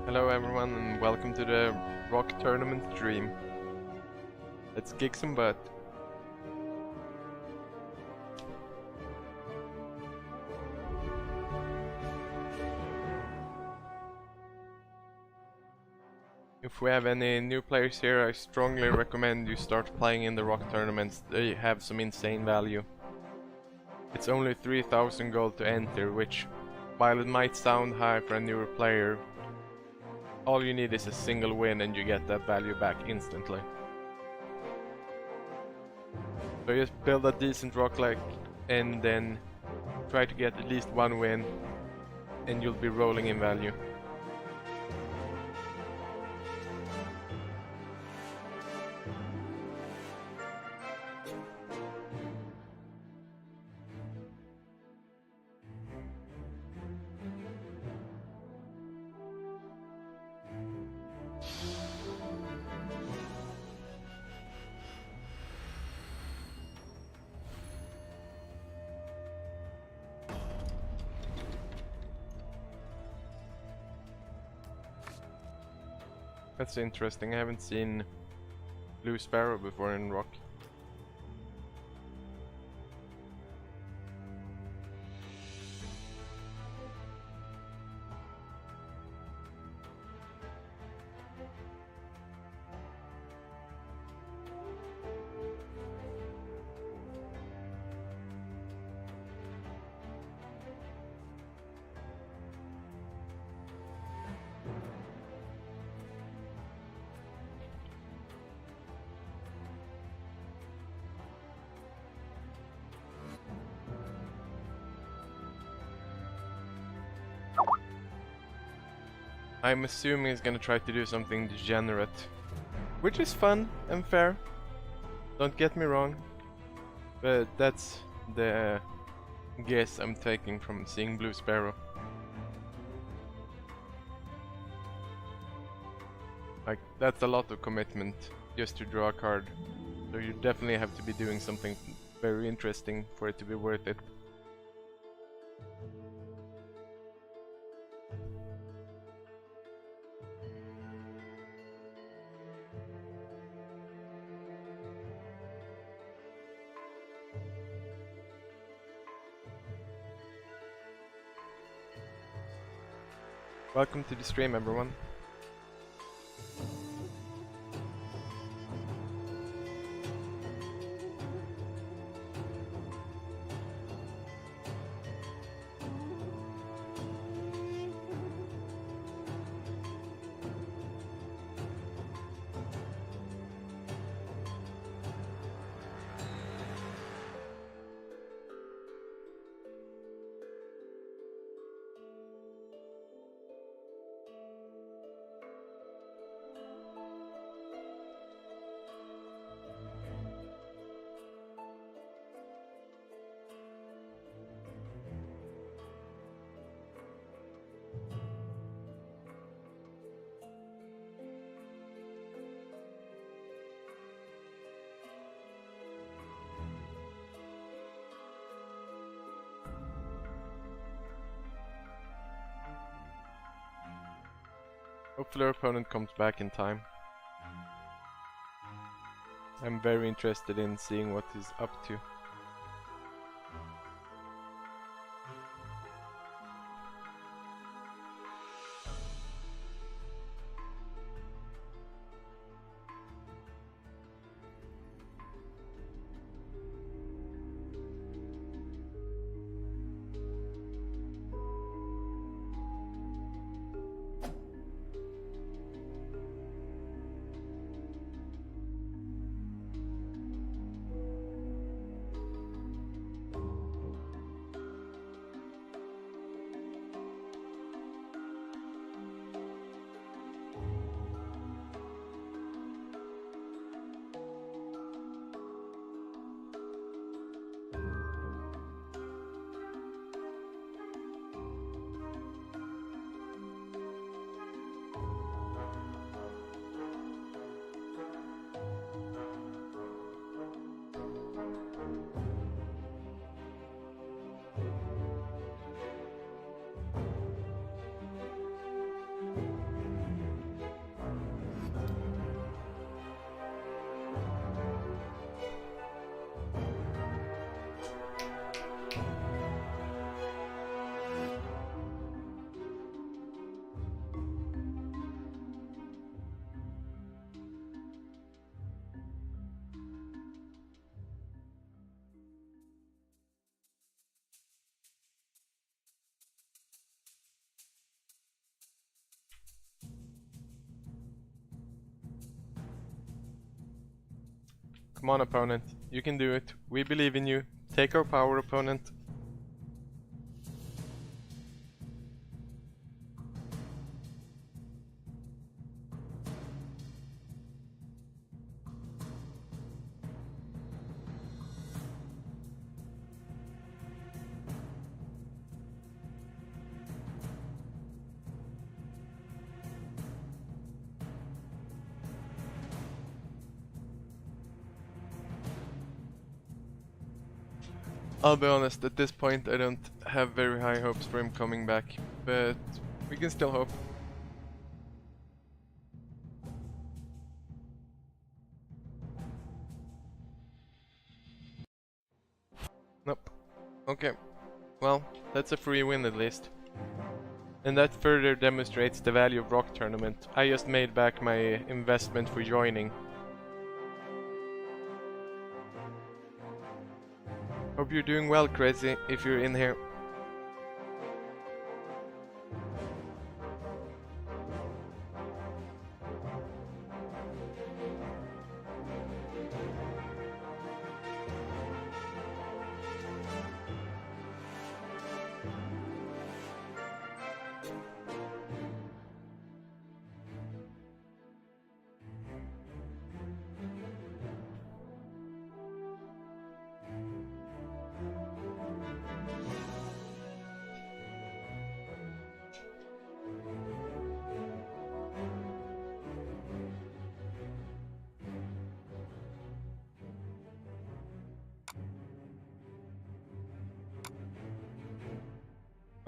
Hello everyone and welcome to the rock tournament stream. Let's kick some butt. If we have any new players here, I strongly recommend you start playing in the rock tournaments. They have some insane value. It's only 3000 gold to enter, which, while it might sound high for a newer player, all you need is a single win and you get that value back instantly. So just build a decent rock like and then try to get at least one win and you'll be rolling in value. That's interesting, I haven't seen Blue Sparrow before in rock. I'm assuming he's gonna try to do something degenerate, which is fun and fair, don't get me wrong, but that's the guess I'm taking from seeing Blue Sparrow. Like, that's a lot of commitment just to draw a card, so you definitely have to be doing something very interesting for it to be worth it. Welcome to the stream, everyone. Hopefully our opponent comes back in time. I'm very interested in seeing what he's up to. Come on, opponent. You can do it. We believe in you. Take our power, opponent. I'll be honest, at this point I don't have very high hopes for him coming back, but we can still hope. Nope. Okay. Well, that's a free win at least. And that further demonstrates the value of Rock Tournament. I just made back my investment for joining. Hope you're doing well, Crazy, if you're in here.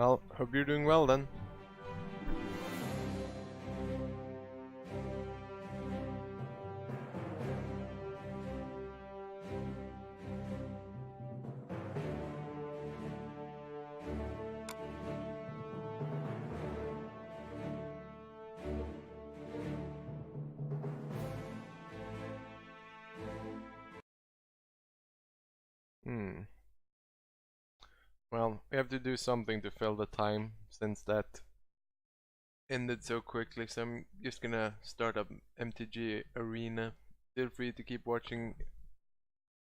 Well, hope you're doing well then. Well, we have to do something to fill the time since that ended so quickly, so I'm just gonna start up MTG Arena. Feel free to keep watching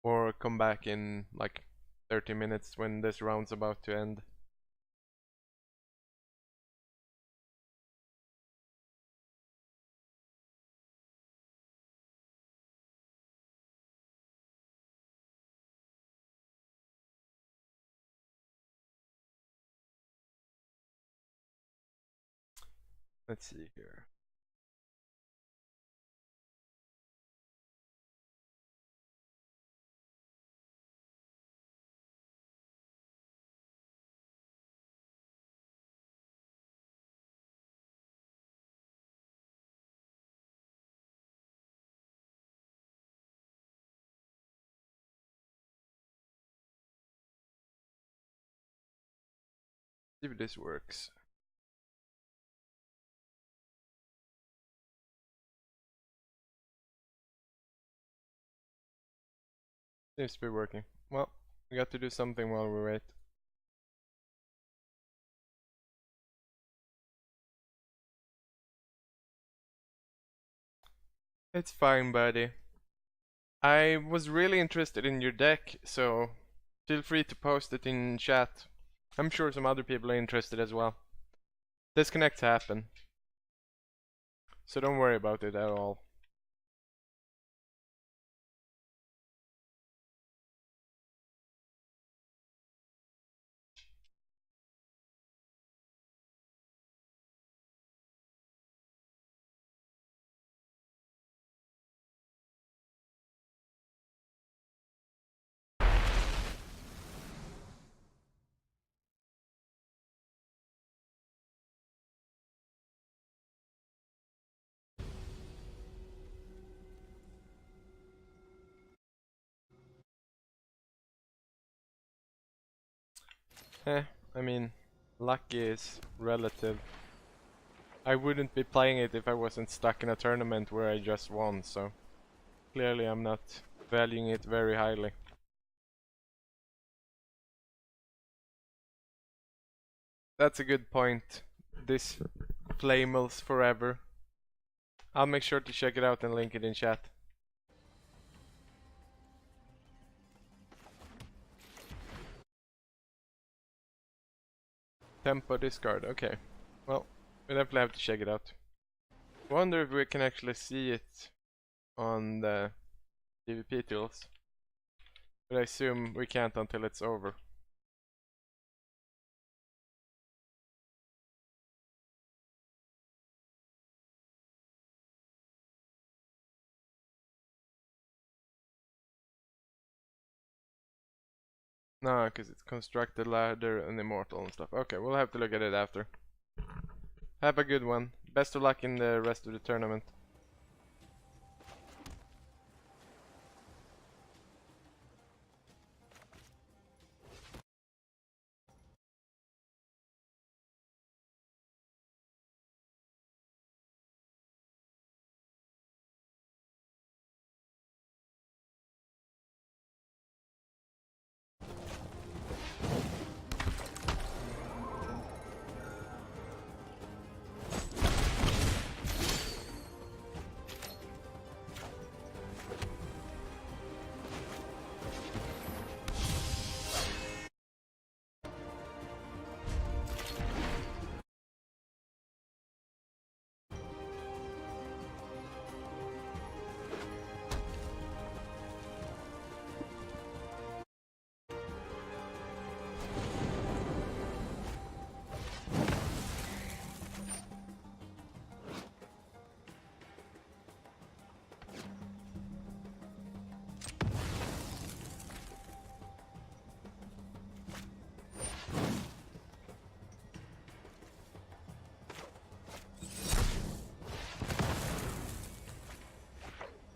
or come back in like 30 minutes when this round's about to end. Let's see here. See if this works. Seems to be working. Well, we got to do something while we wait. It's fine, buddy. I was really interested in your deck, so feel free to post it in chat. I'm sure some other people are interested as well. Disconnects happen, so don't worry about it at all. I mean, lucky is relative. I wouldn't be playing it if I wasn't stuck in a tournament where I just won, so clearly I'm not valuing it very highly. That's a good point. This Flamels forever. I'll make sure to check it out and link it in chat. Tempo discard, okay. Well, we definitely have to check it out. Wonder if we can actually see it on the PvP tools. But I assume we can't until it's over. No, because it's constructed ladder and immortal and stuff. Okay, we'll have to look at it after. Have a good one. Best of luck in the rest of the tournament.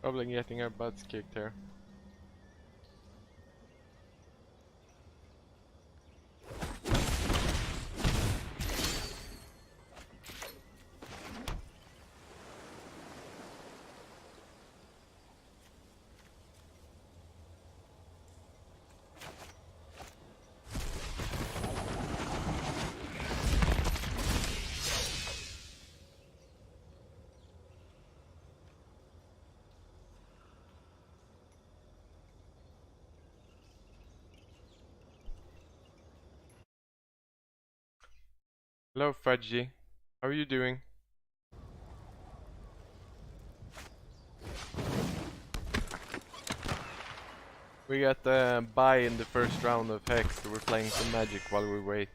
Probably getting our butts kicked here. Hello Fudgy, how are you doing? We got a buy in the first round of Hex, so we're playing some Magic while we wait.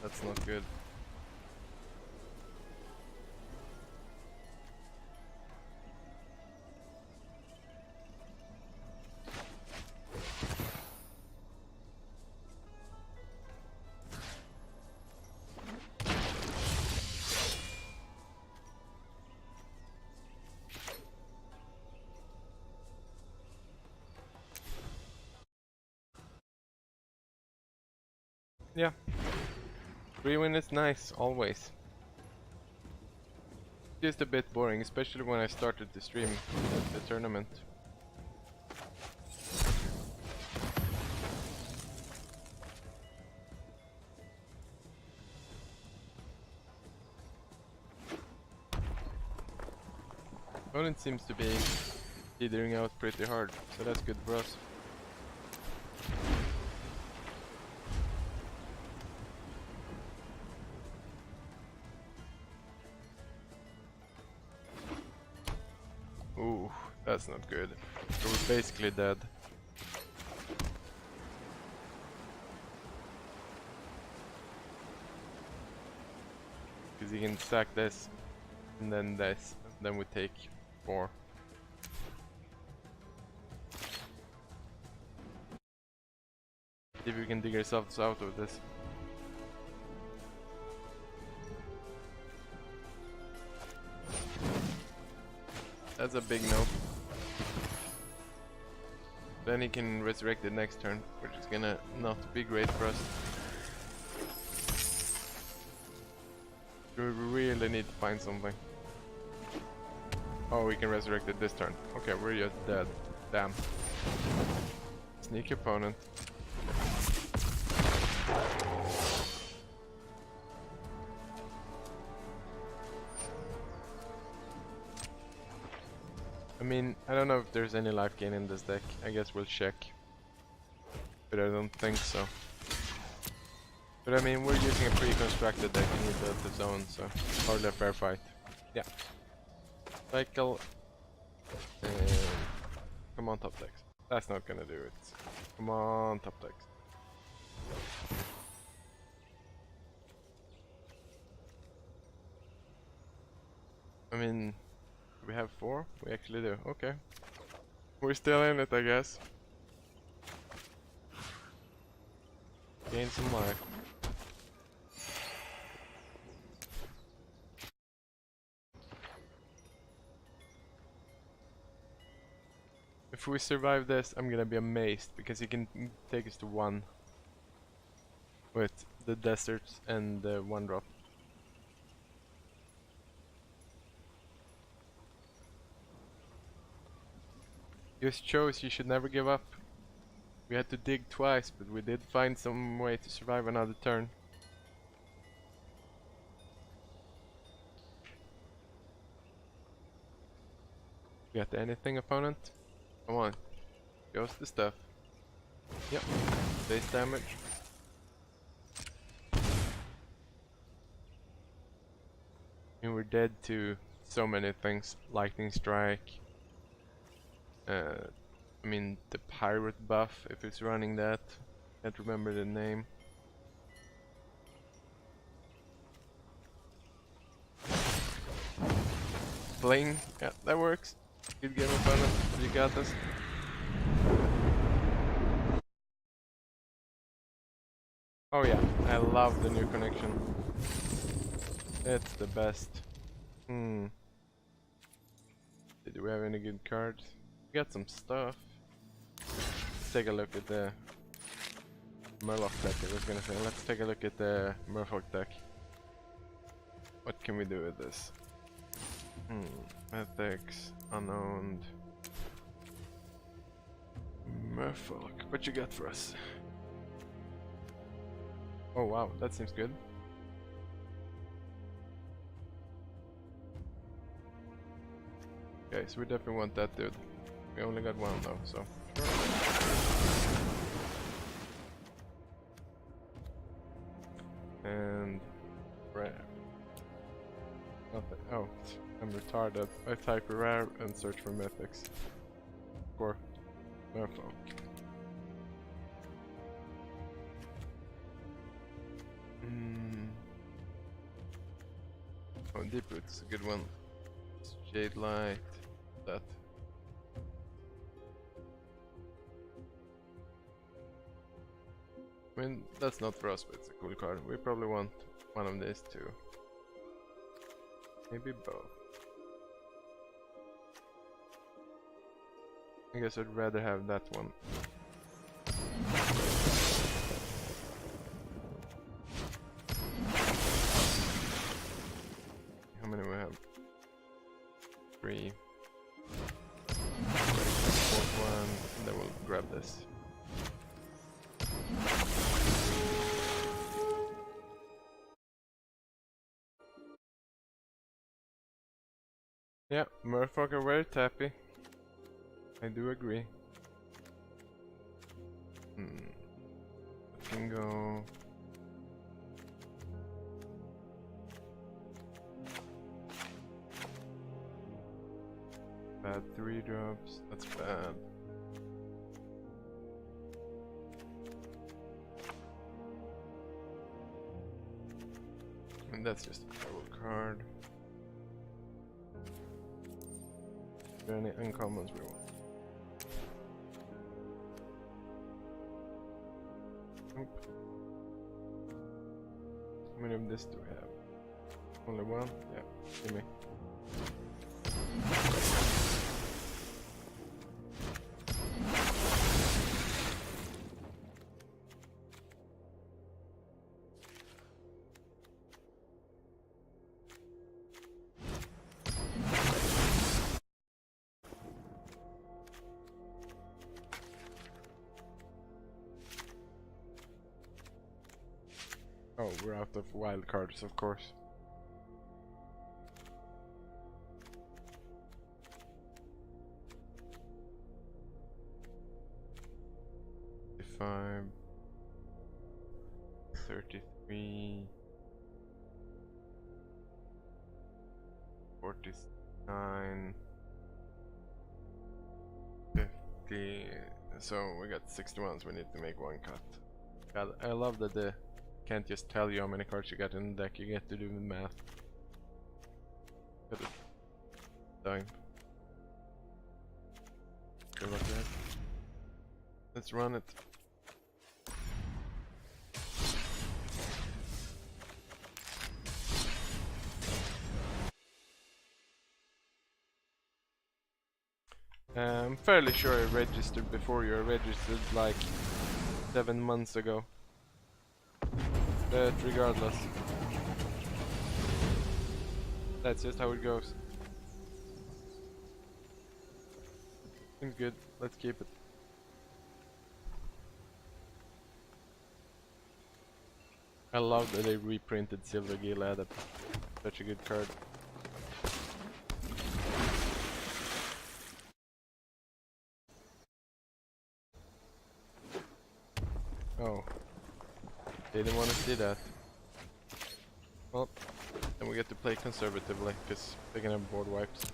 That's not good. Yeah. Free win is nice, always. Just a bit boring, especially when I started to stream the tournament. Opponent seems to be teetering out pretty hard, so that's good for us. That's not good. So we're basically dead. Because you can stack this, and then this, and then we take 4. See if we can dig ourselves out of this. That's a big no. Then he can resurrect it next turn, which is gonna not be great for us. We really need to find something. Oh, we can resurrect it this turn. Okay, we're just dead. Damn. Sneaky opponent. I mean, I don't know if there's any life gain in this deck. I guess we'll check. But I don't think so. But I mean, we're using a pre-constructed deck and he built his own, so hardly a fair fight. Yeah. Cycle. Come on, top decks. That's not gonna do it. Come on, top decks. I mean, we have 4? We actually do. Okay. We're still in it, I guess. Gain some life. If we survive this, I'm gonna be amazed, because he can take us to 1 with the deserts and the 1-drop. Just shows you should never give up. We had to dig twice, but we did find some way to survive another turn. Got anything, opponent? Come on. Show us the stuff. Yep. Base damage. And we're dead to so many things. Lightning strike. I mean, the pirate buff, if it's running that. Can't remember the name. Fling, yeah, that works. Good game, opponent. You got this. Oh yeah, I love the new connection. It's the best. Do we have any good cards? We got some stuff. Let's take a look at the Murloc deck, I was gonna say. Let's take a look at the Murloc deck. What can we do with this? Ethics, unowned. Murloc, what you got for us? Oh wow, that seems good. Okay, so we definitely want that dude. We only got 1 though, so sure. And rare. Nothing. Oh, I'm retarded. I type rare and search for mythics. Score. Merfolk. Oh, Deep Root's a good one. Jade Light. That. I mean, that's not for us, but it's a cool card. We probably want one of these two. Maybe both. I guess I'd rather have that one. How many we have? 3. Fourth one, and then we'll grab this. Yeah, Merfolk are very tappy. I do agree. I can go. bad. 3 drops, that's bad. And that's just a terrible card. Are there any uncommons we want? Nope. How many of this do we have? Only one? Yeah, give me. Oh, we're out of wild cards, of course. $5, 33, 49, 50. So we got 61s. We need to make one cut. God, I love that the can't just tell you how many cards you got in the deck. You get to do the math. Got it. Done. Good luck with that. Let's run it. I'm fairly sure I registered before you. I registered like 7 months ago. But regardless, that's just how it goes. Seems good. Let's keep it. I love that they reprinted Silver Gila. That's such a good card. Oh. Didn't want to see that. Well, then we get to play conservatively, because they're gonna have board wipes.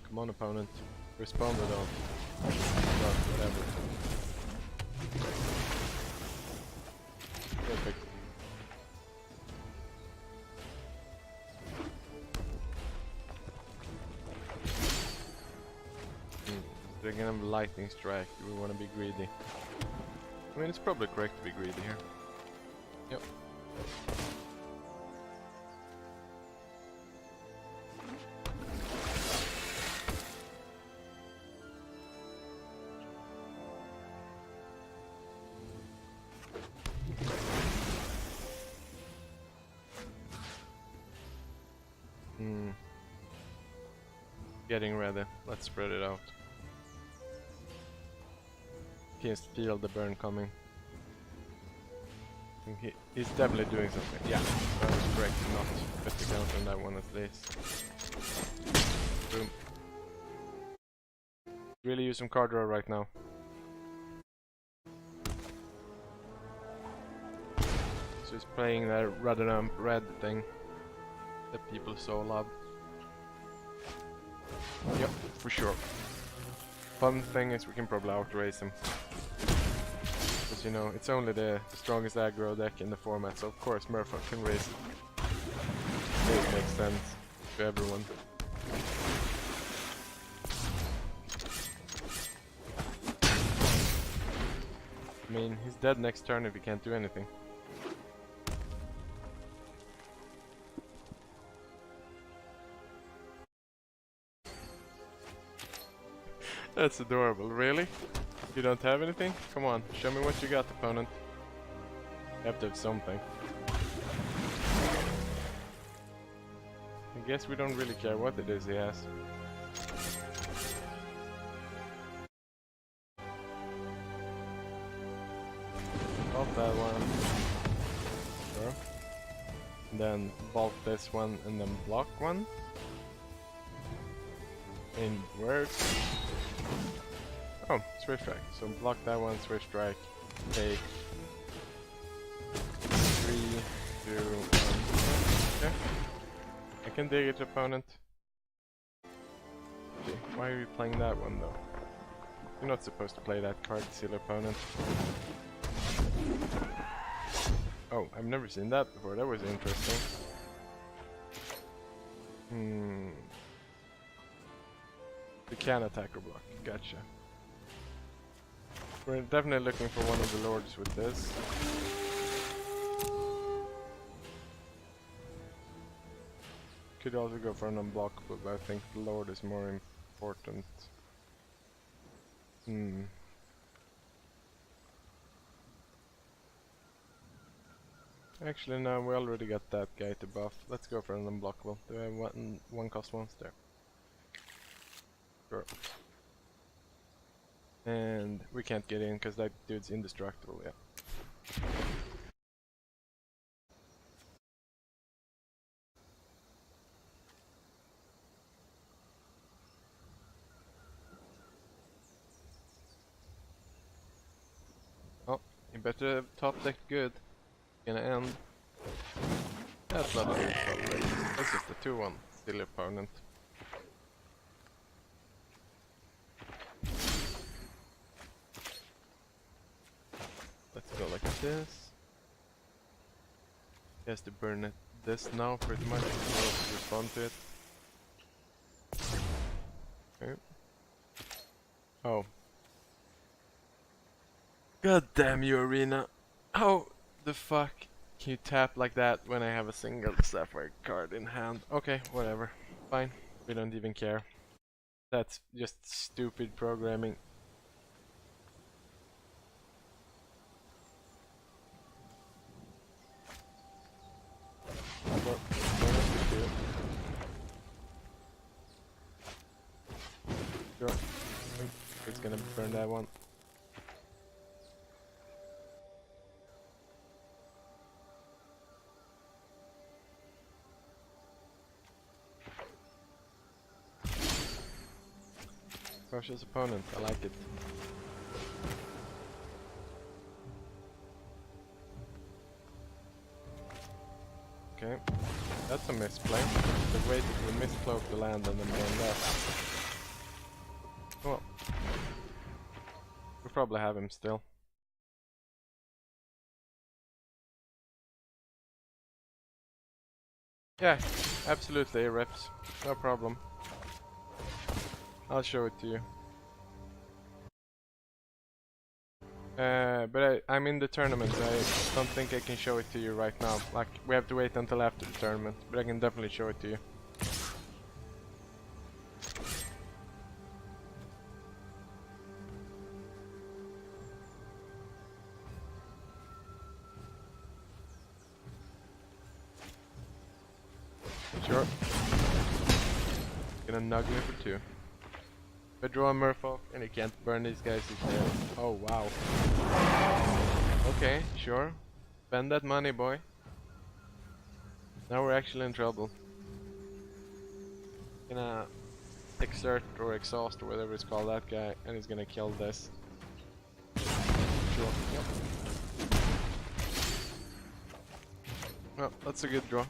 Come on, opponent. Respond or don't. Not whatever. Perfect. They're gonna have lightning strike. We want to be greedy. I mean, it's probably correct to be greedy here. Yep. Getting ready. Let's spread it out. Can feel the burn coming. I think he's definitely doing something. Yeah, that was correct. Not put the count on that one at least. Boom. Really use some card draw right now. So he's playing that Radadamp red thing that people so love. Yep, for sure. Fun thing is we can probably outrace him. Because you know, it's only the strongest aggro deck in the format, so of course Murphy can raise it. It makes sense to everyone. I mean, he's dead next turn if he can't do anything. That's adorable, really? You don't have anything? Come on, show me what you got, opponent. You have to have something. I guess we don't really care what it is he has. Bulk that one. Sure. And then bulk this one and then block one. In words. Oh, Swift Strike. So block that one, Swift Strike. Take 3, 2, 1. Okay. I can dig it, opponent. Okay, why are you playing that one though? You're not supposed to play that card, silly opponent. Oh, I've never seen that before. That was interesting. You can attack or block. Gotcha. We're definitely looking for one of the lords with this. Could also go for an unblockable, but I think the lord is more important. Actually, no, we already got that guy to buff. Let's go for an unblockable. Do I have one cost once there? Sure. And we can't get in because that dude's indestructible, yeah. Oh, you better have top deck good. Gonna end. That's not a good top deck. That's just a 2-1. Silly opponent. Let's go like this. He has to burn it this now pretty much to respond to it. Okay. Oh. God damn you, Arena. How the fuck can you tap like that when I have a single Sapphire card in hand? Okay, whatever. Fine. We don't even care. That's just stupid programming. Sure. It's gonna burn that one. Cautious opponent, I like it. Okay, that's a misplay. The way we miscloak the land and then burn that. Well, we probably have him still. Yeah, absolutely, reps. No problem. I'll show it to you. But I'm in the tournament, so I don't think I can show it to you right now. Like, we have to wait until after the tournament, but I can definitely show it to you. Sure. Gonna nug me for 2. If I draw a Merfolk and you can't burn these guys, he's dead. Oh wow. Okay, sure. Spend that money, boy. Now we're actually in trouble. Gonna exert or exhaust or whatever it's called, that guy, and he's gonna kill this. Sure. Yep. Well, that's a good draw.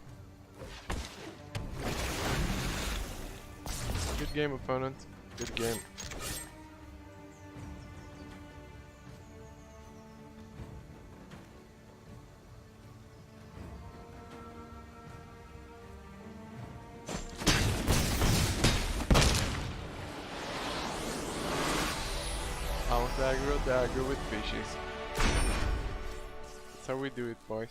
Good game, opponent. Good game. Out aggro, dagger with fishes. That's how we do it, boys.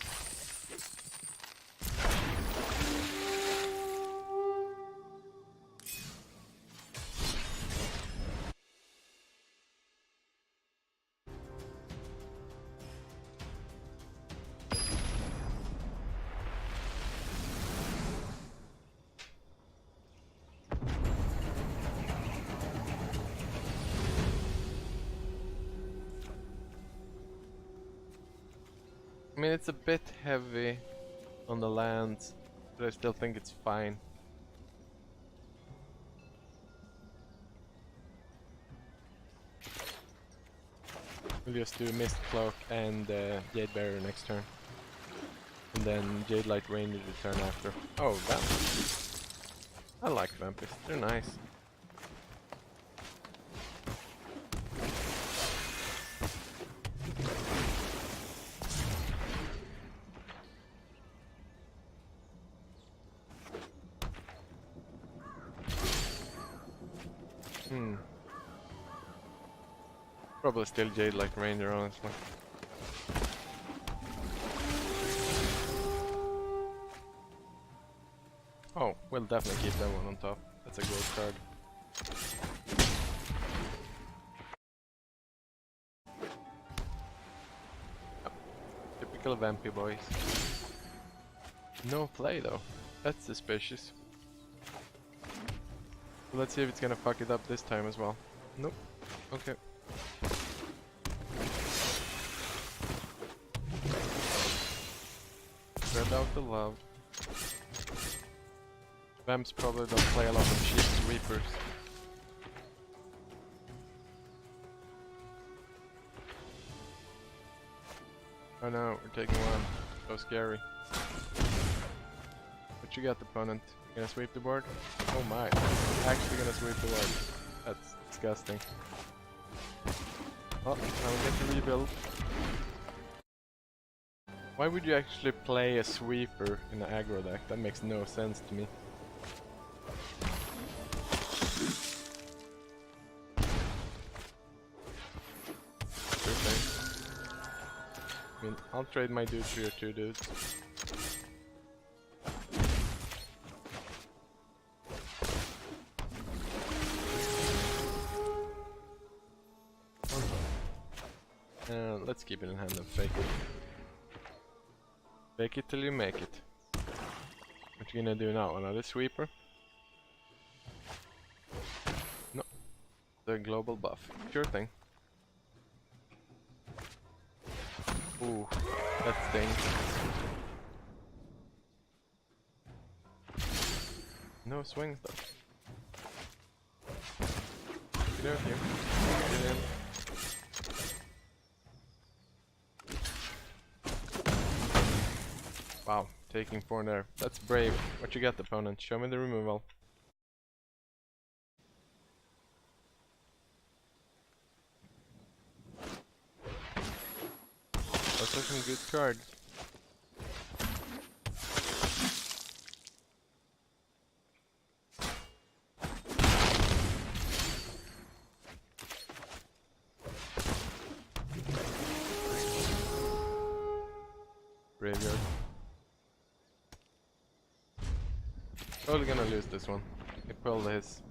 I mean, it's a bit heavy on the lands, but I still think it's fine. We'll just do Mist Cloak and Jade Barrier next turn. And then Jade Light Ranger the turn after. Oh, Vampus. I like Vampus, they're nice. Probably still Jade Light Ranger, honestly. Oh, we'll definitely keep that one on top. That's a great card. Oh, typical Vampy boys. No play though. That's suspicious. Let's see if it's gonna fuck it up this time as well. Nope. Okay. Spread out the love. Vamps probably don't play a lot of cheap sweepers. Oh no, we're taking one. So scary. What you got, opponent? You gonna sweep the board? Oh my. Actually gonna sweep the board. That's disgusting. Well, now we get to rebuild. Why would you actually play a sweeper in an aggro deck? That makes no sense to me. Sure thing. I mean, I'll trade my dude for your two dudes. Let's keep it in hand and fake it. Fake it till you make it. What you gonna do now? Another sweeper? No. The global buff. Sure thing. Ooh, that stings. No swings though. Get out here. Get in. Wow, taking 4 there. That's brave. What you got, opponent? Show me the removal. Those are some good cards. Graveyard. Probably gonna lose this one. He pulled his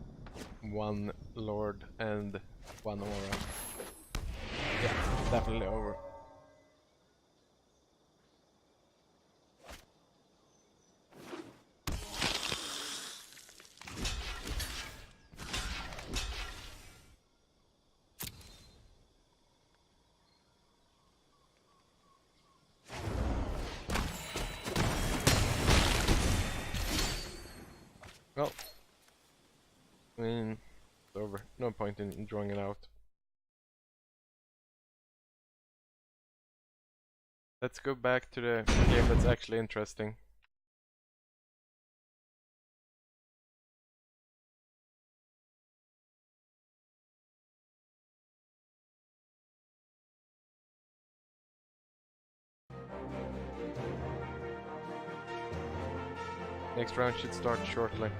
1 Lord and 1 Aura. Yeah, definitely over. Well, I mean, it's over. No point in drawing it out. Let's go back to the game that's actually interesting. Next round should start shortly.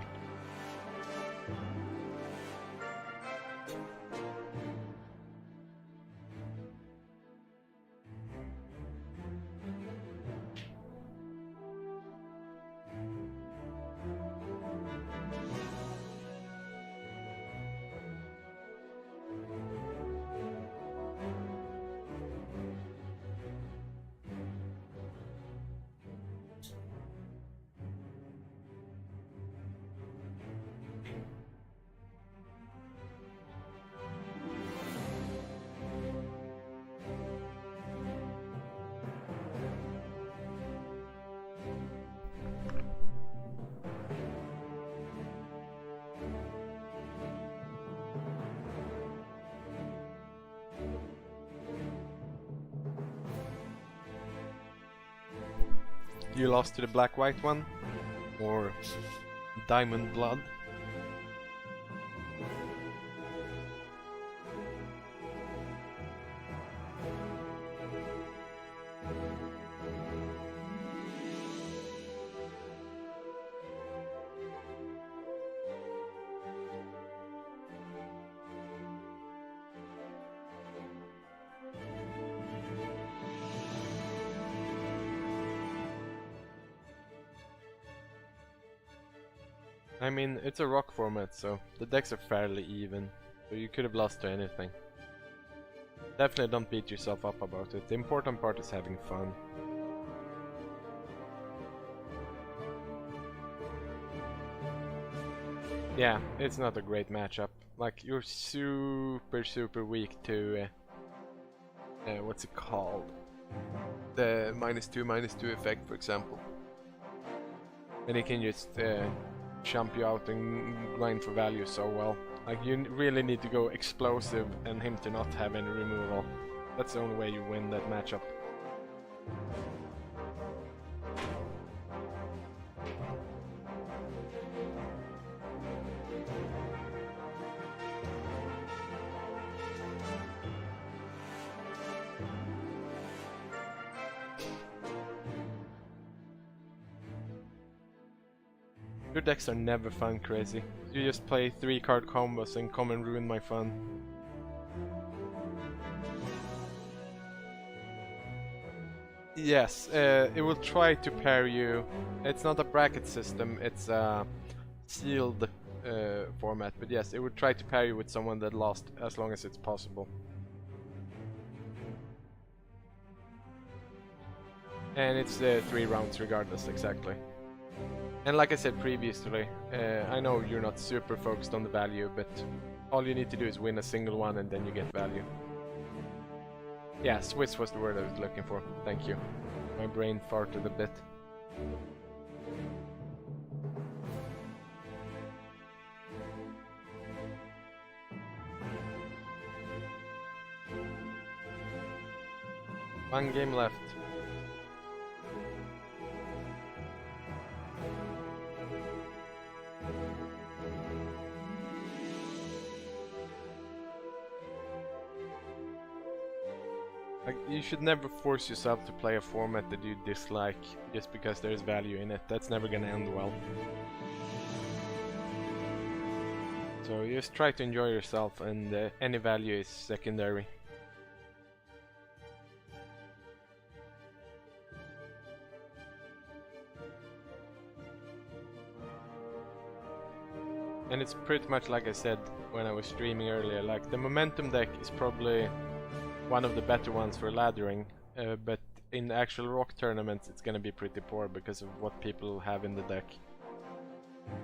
You lost to the black-white one, or diamond blood. I mean, it's a rock format, so the decks are fairly even, so you could have lost to anything. Definitely don't beat yourself up about it. The important part is having fun. Yeah, it's not a great matchup. Like, you're super weak to what's it called? The -2/-2 effect, for example. And he can just jump you out and grind for value so well. Like, you really need to go explosive and him to not have any removal. That's the only way you win that matchup. Your decks are never fun, Crazy. You just play 3-card combos and come and ruin my fun. Yes, it will try to pair you. It's not a bracket system, it's a sealed format, but yes, it would try to pair you with someone that lost as long as it's possible. And it's 3 rounds regardless, exactly. And like I said previously, I know you're not super focused on the value, but all you need to do is win a single one and then you get value. Yeah, Swiss was the word I was looking for. Thank you. My brain farted a bit. One game left. Like, you should never force yourself to play a format that you dislike just because there's value in it. That's never gonna end well. So just try to enjoy yourself, and any value is secondary. And it's pretty much like I said when I was streaming earlier, like the momentum deck is probably one of the better ones for laddering, but in actual rock tournaments it's gonna be pretty poor because of what people have in the deck.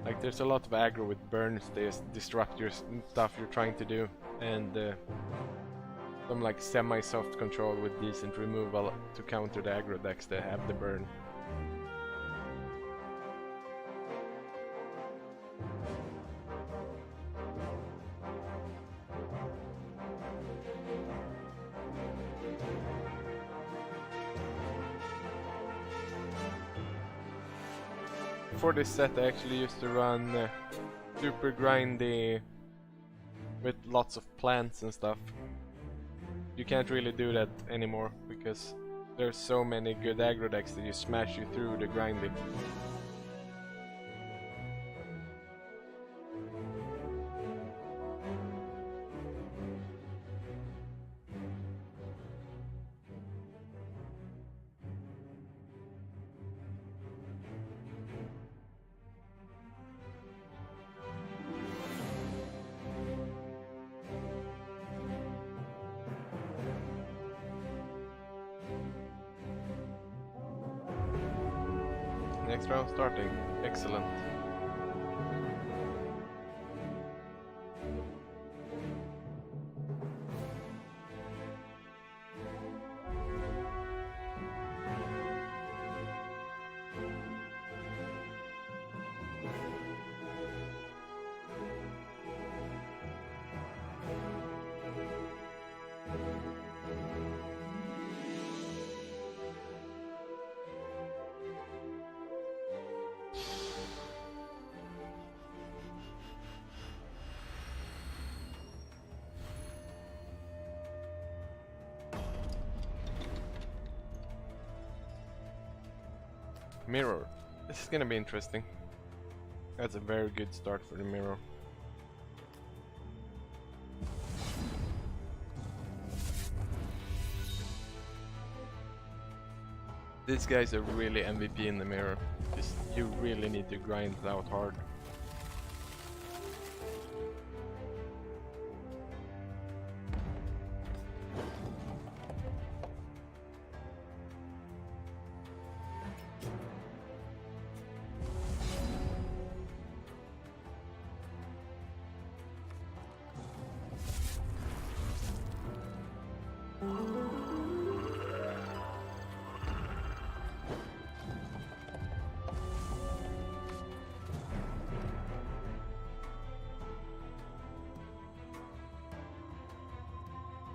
Like, there's a lot of aggro with burns, they disrupt your stuff you're trying to do, and some like semi-soft control with decent removal to counter the aggro decks that have the burn. Before this set I actually used to run super grindy with lots of plants and stuff. You can't really do that anymore because there's so many good aggro decks that you smash you through the grinding. Next round starting. Excellent. Mirror. This is gonna be interesting. That's a very good start for the mirror. These guys are really MVP in the mirror. Just, you really need to grind it out hard.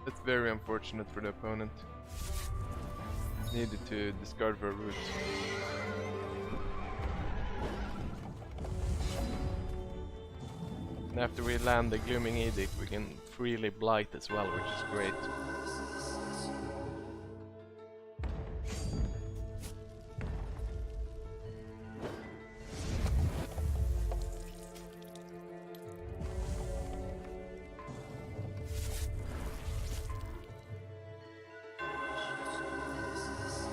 That's very unfortunate for the opponent. Needed to discard for a root. And after we land the Glooming Edict, we can freely blight as well, which is great.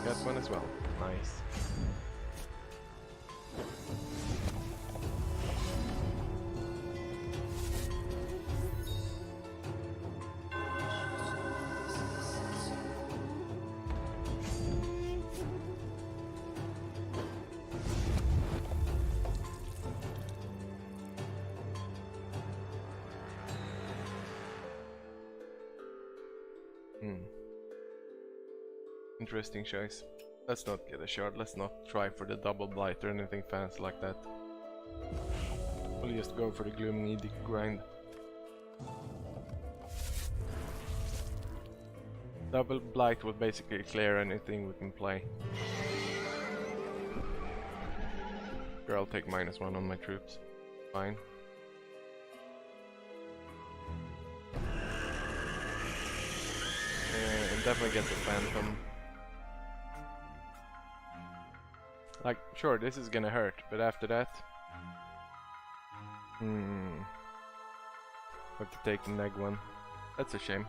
Got one as well. Nice. Interesting choice. Let's not get a shard, let's not try for the double blight or anything fancy like that. We'll just go for the Glooming Edict grind. Double blight will basically clear anything we can play. Sure, I'll take -1 on my troops. Fine. And definitely get the Phantom. Like, sure, this is gonna hurt, but after that... have to take the neg1. That's a shame.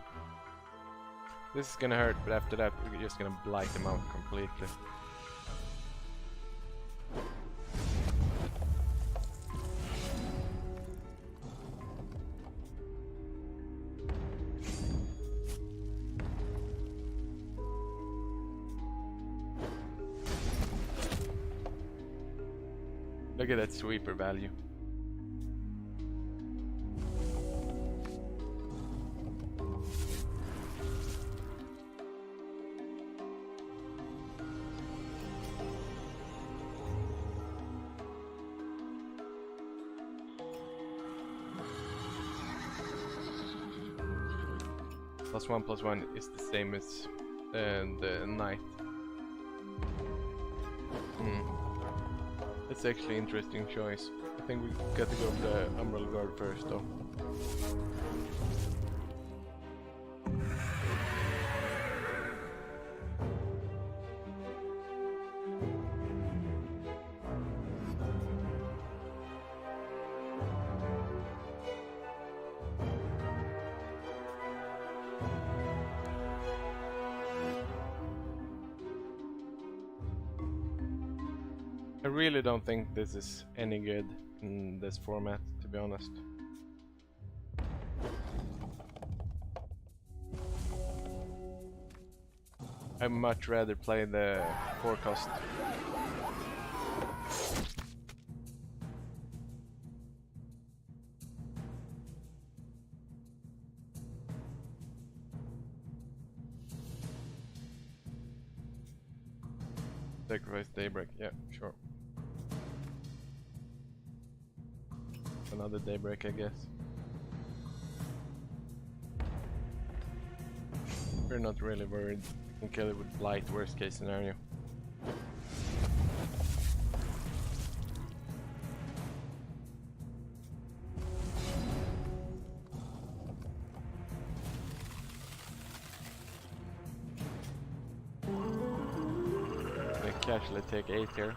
This is gonna hurt, but after that we're just gonna blight them out completely. Look at that sweeper value. +1/+1 is the same as the knight. That's actually an interesting choice. I think we got to go for the Umbral Guard first though. I really don't think this is any good in this format, to be honest. I'd much rather play the forecast. Sacrifice Daybreak, yeah, sure. Another Daybreak, I guess. We're not really worried. We can kill it with Blight, worst case scenario. I casually take 8 here.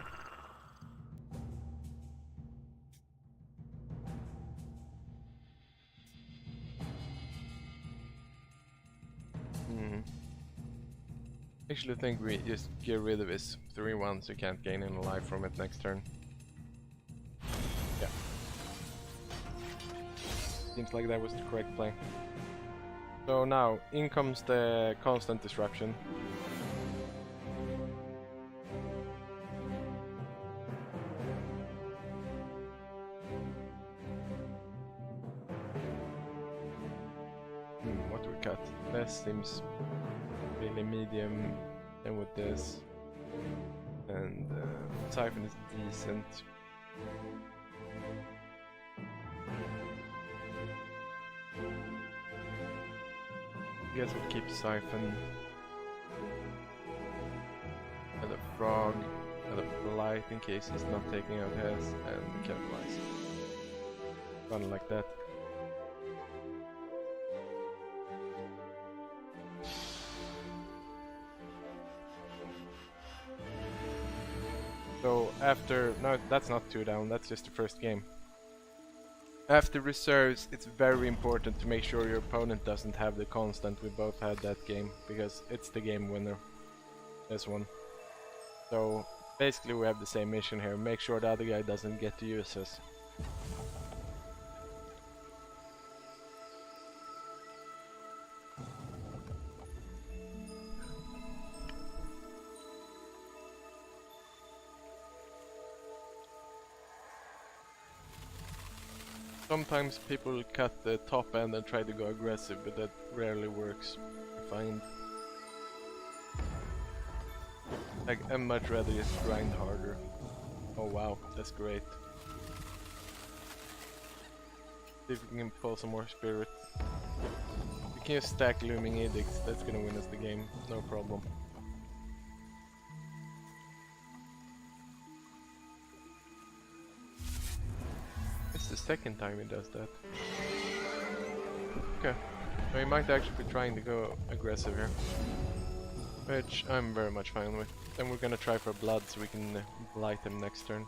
Actually think we just get rid of his 3-1 so you can't gain any life from it next turn. Yeah. Seems like that was the correct play. So now, in comes the constant disruption. What do we cut? This seems really medium, and with this. And Siphon is decent. I guess we'll keep Siphon. And a Frog, and a Blight in case he's not taking out his, and Capitalize. Run like that. So after, no, that's not 2 down, that's just the first game. After reserves, it's very important to make sure your opponent doesn't have the constant. We both had that game, because it's the game winner. This one. So basically we have the same mission here, make sure the other guy doesn't get to use this. Sometimes people cut the top end and try to go aggressive, but that rarely works, I find. Like, I'd much rather just grind harder. Oh wow, that's great. See if we can pull some more spirit. We can just stack Looming Edicts, that's gonna win us the game, no problem. It's the second time he does that. Okay, so he might actually be trying to go aggressive here. Which I'm very much fine with. Then we're gonna try for blood so we can blight him next turn.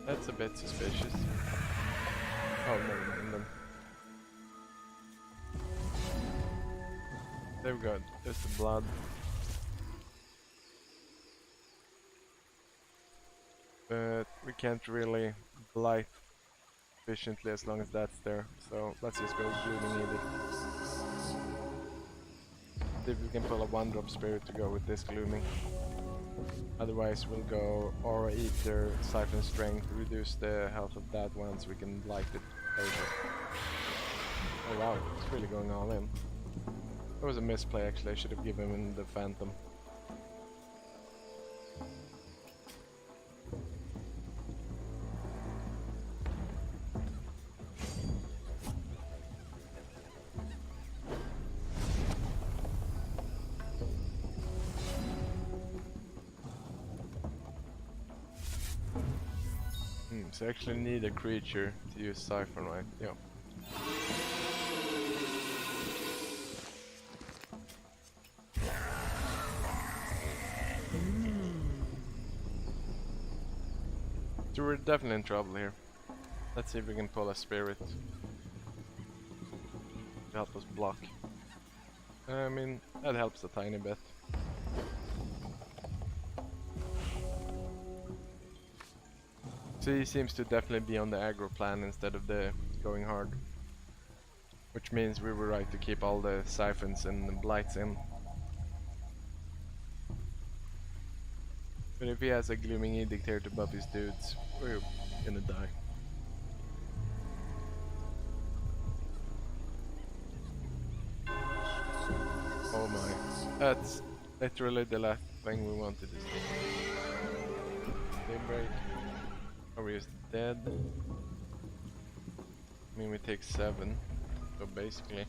That's a bit suspicious. Oh, never mind then. There we go, there's the blood. But we can't really blight efficiently as long as that's there, so let's just go Blooming Edict. See if we can pull a 1-drop spirit to go with this Glooming. Otherwise we'll go Aura Eater, Siphon Strength, reduce the health of that one so we can blight it later. Oh wow, it's really going all in. It was a misplay actually, I should have given him the Phantom. So I actually need a creature to use Siphon, right? Yeah. So we're definitely in trouble here. Let's see if we can pull a spirit to help us block. I mean, that helps a tiny bit. So he seems to definitely be on the aggro plan instead of the going hard. Which means we were right to keep all the Siphons and the Blights in. But if he has a Glooming Edict here to buff his dudes, we're gonna die. Oh my, that's literally the last thing we wanted to see. Daybreak. Are we just dead? I mean we take 7, so basically.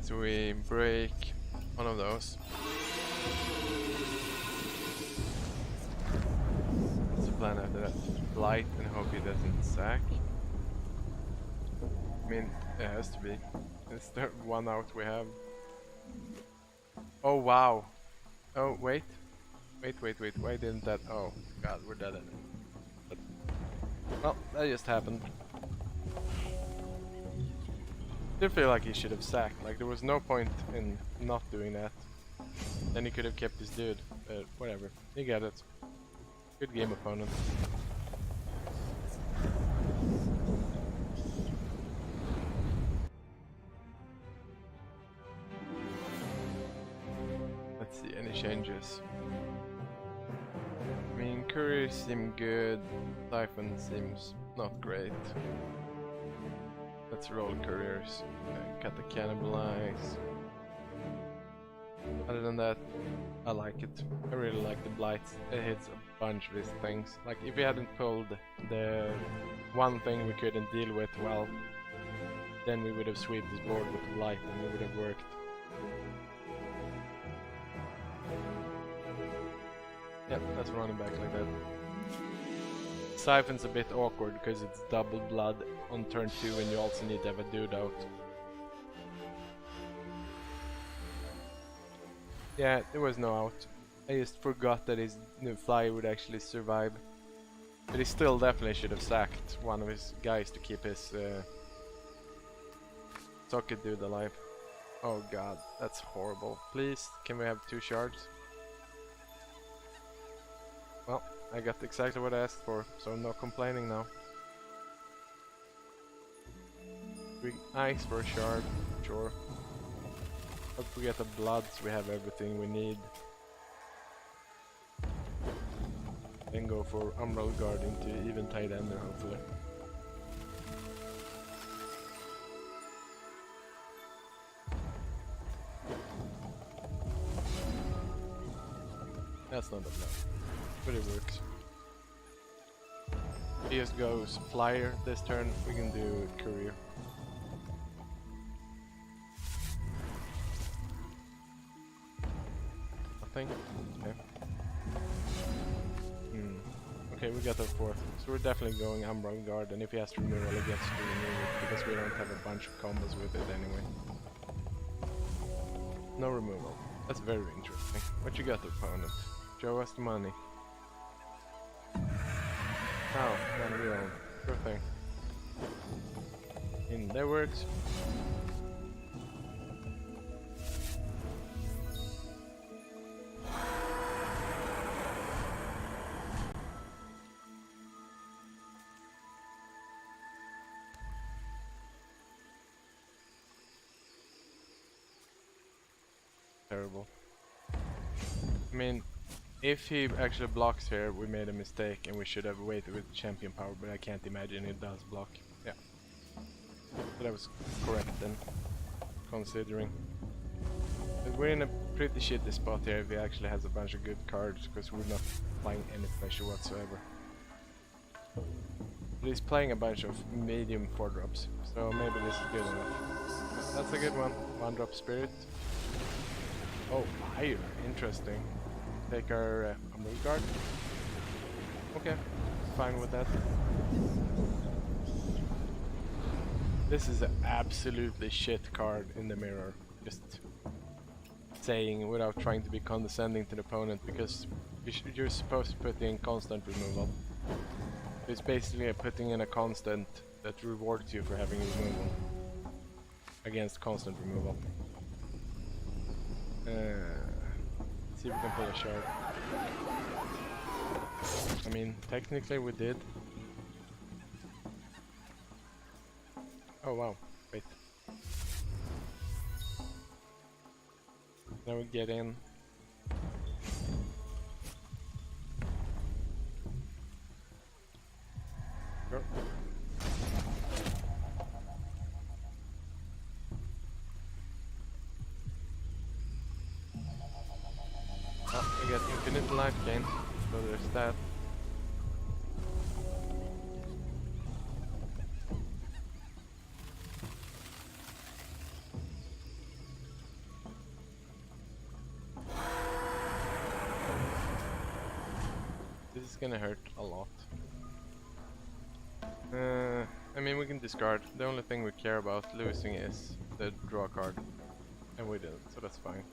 So we break one of those. What's the plan after that? Blight and hope he doesn't sack. I mean, it has to be. It's the one out we have. Oh wow. Oh wait. Wait. Why didn't that? Oh god, we're dead at it. But, well, that just happened. I feel like he should have sacked. Like there was no point in not doing that. Then he could have kept his dude. But whatever. He got it. Good game, opponent. Let's see, any changes? I mean, couriers seem good. Siphon seems not great. Let's roll couriers. Cut the cannibalize. Other than that, I like it. I really like the blight. It hits a bunch of these things. Like if we hadn't pulled the one thing we couldn't deal with, well, then we would have swept this board with the blight and it would have worked. Yep, that's running back like that. Siphon's a bit awkward because it's double blood on turn 2 and you also need to have a dude out. Yeah, there was no out. I just forgot that his new flyer would actually survive. But he still definitely should have sacked one of his guys to keep his socket dude alive. Oh god, that's horrible. Please, can we have 2 shards? Well, I got exactly what I asked for, so no complaining now. Big ice for a shard, sure. Hope we get the blood so we have everything we need. Then go for Umbral Guard into even tight ender, hopefully. That's not a blood, but it works. He just goes flyer this turn, we can do courier. Nothing? Okay. Okay, we got our 4th. So we're definitely going Umbral Guard, and if he has to removal, he gets to remove it, because we don't have a bunch of combos with it anyway. No removal. That's very interesting. What you got, opponent? Show us the money. Oh, then we own. Sure thing. In that works. Terrible. I mean, if he actually blocks here, we made a mistake and we should have waited with champion power, but I can't imagine it does block. Yeah. So that was correct then, considering. But we're in a pretty shitty spot here if he actually has a bunch of good cards, because we're not applying any pressure whatsoever. But he's playing a bunch of medium 4-drops, so maybe this is good enough. That's a good one. 1-drop spirit. Oh, fire. Interesting. Take our Umbral Guard. Okay, fine with that. This is an absolutely shit card in the mirror. Just saying without trying to be condescending to the opponent, because you're supposed to put in constant removal. It's basically putting in a constant that rewards you for having removal against constant removal. See if we can pull a shard. I mean, technically we did. Oh wow, wait. Now we get in. Go. Oh, we get infinite life gain, so there's that. gonna hurt a lot. I mean, we can discard. The only thing we care about losing is the draw card. And we didn't, so that's fine.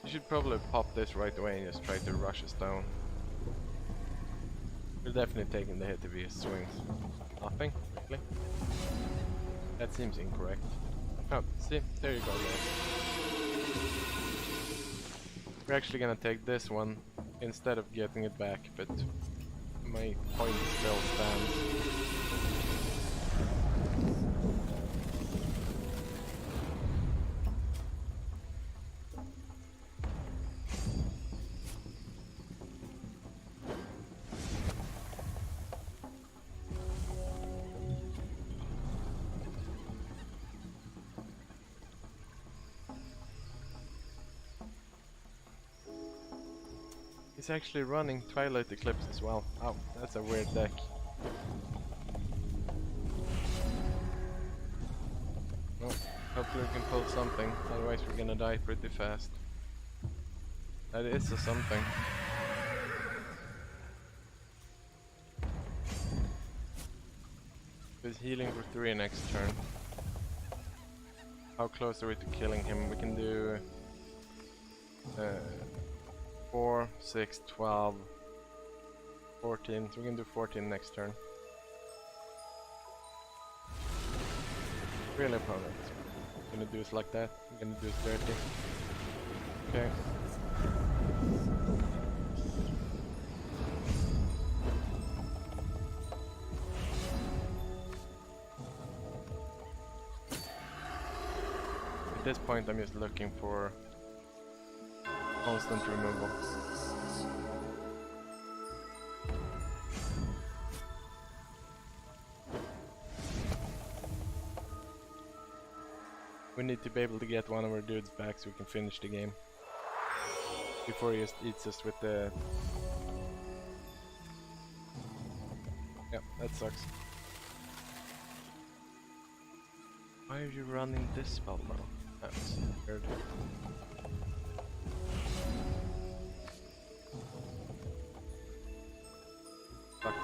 You should probably pop this right away and just try to rush us down. We're definitely taking the hit if he swings. Nothing, really. That seems incorrect. Oh, see, there you go, guys. We're actually gonna take this one instead of getting it back, but my point still stands. He's actually running Twilight Eclipse as well. Oh, that's a weird deck. Well, hopefully we can pull something, otherwise we're gonna die pretty fast. That is a something. He's healing for 3 next turn. How close are we to killing him? We can do 4, 6, 12, 14, so we can do 14 next turn. Really opponent. I'm gonna do it like that. I'm gonna do it dirty. Okay. At this point I'm just looking for constant removal. We need to be able to get one of our dudes back so we can finish the game. Before he just eats us with the... Yeah, that sucks. Why are you running this spell now? That's weird.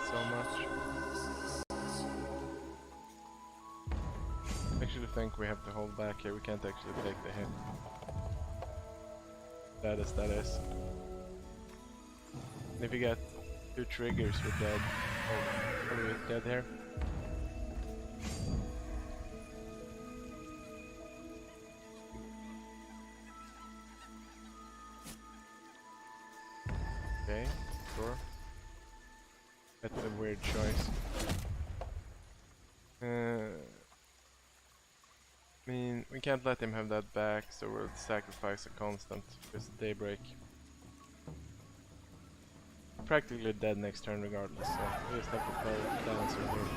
So much. I actually think we have to hold back here. We can't actually take the hit. That is. And if you get 2 triggers, we're dead. Oh, are we dead here? Okay, sure. That's a weird choice. I mean, we can't let him have that back, so we'll sacrifice a constant with Daybreak. Practically dead next turn regardless, so we just have to play Dancer here.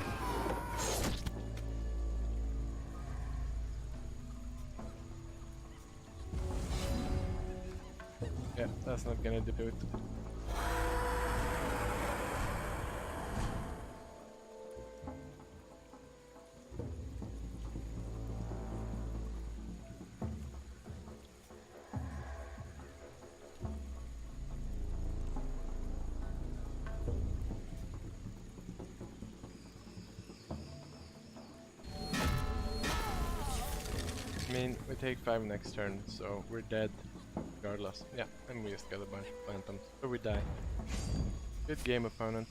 Yeah, that's not gonna do it. I mean, we take 5 next turn, so we're dead regardless. Yeah, and we just got a bunch of phantoms, so we die. Good game, opponent.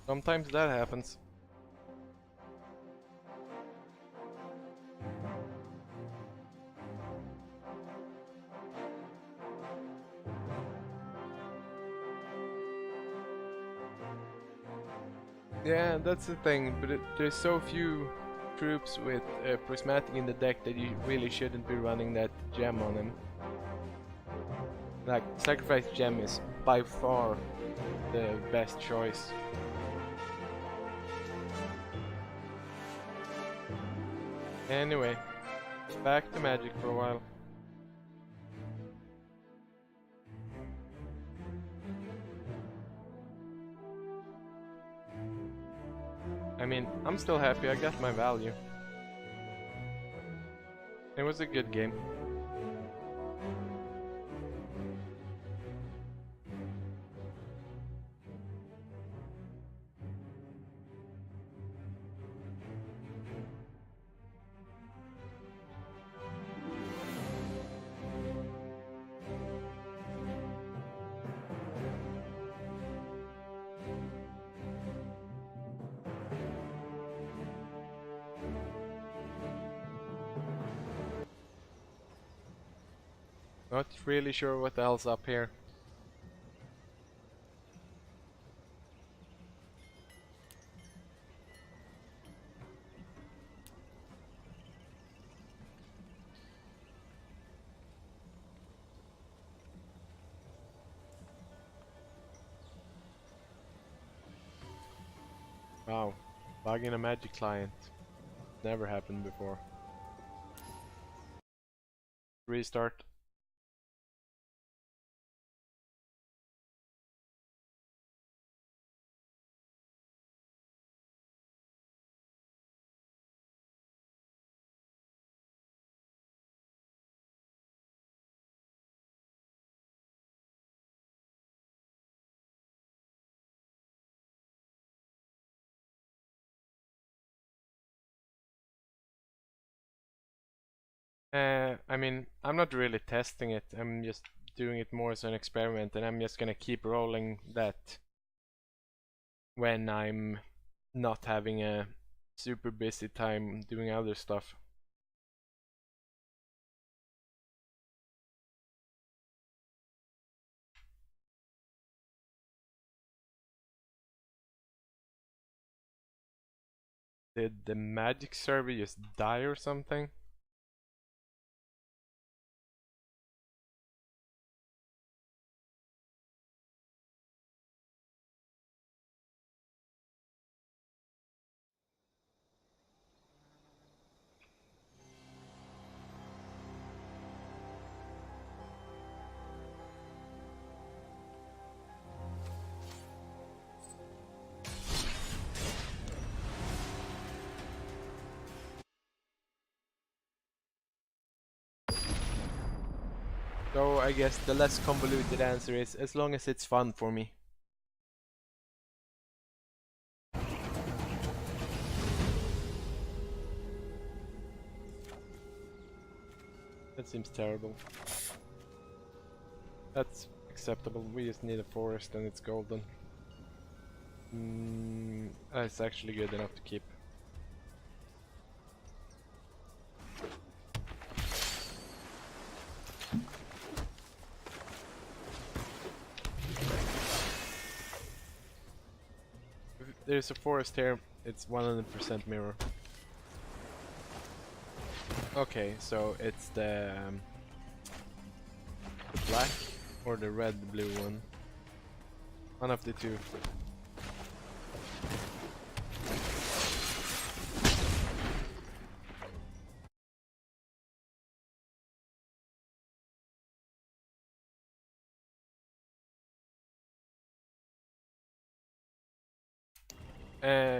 Sometimes that happens. Yeah, that's the thing, but there's so few troops with prismatic in the deck that you really shouldn't be running that gem on him. Like, sacrifice gem is by far the best choice. Anyway, back to Magic for a while. I mean, I'm still happy I got my value. It was a good game. Not really sure what the hell's up here. Wow, bug in a magic client. Never happened before. Restart. I mean, I'm not really testing it. I'm just doing it more as an experiment, and I'm just gonna keep rolling that when I'm not having a super busy time doing other stuff. Did the magic server just die or something? So I guess the less convoluted answer is as long as it's fun for me. That seems terrible. That's acceptable. We just need a forest and it's golden. That's actually good enough to keep. If there's a forest here, it's 100% mirror. Okay, so it's the black or the red-blue one. One of the two.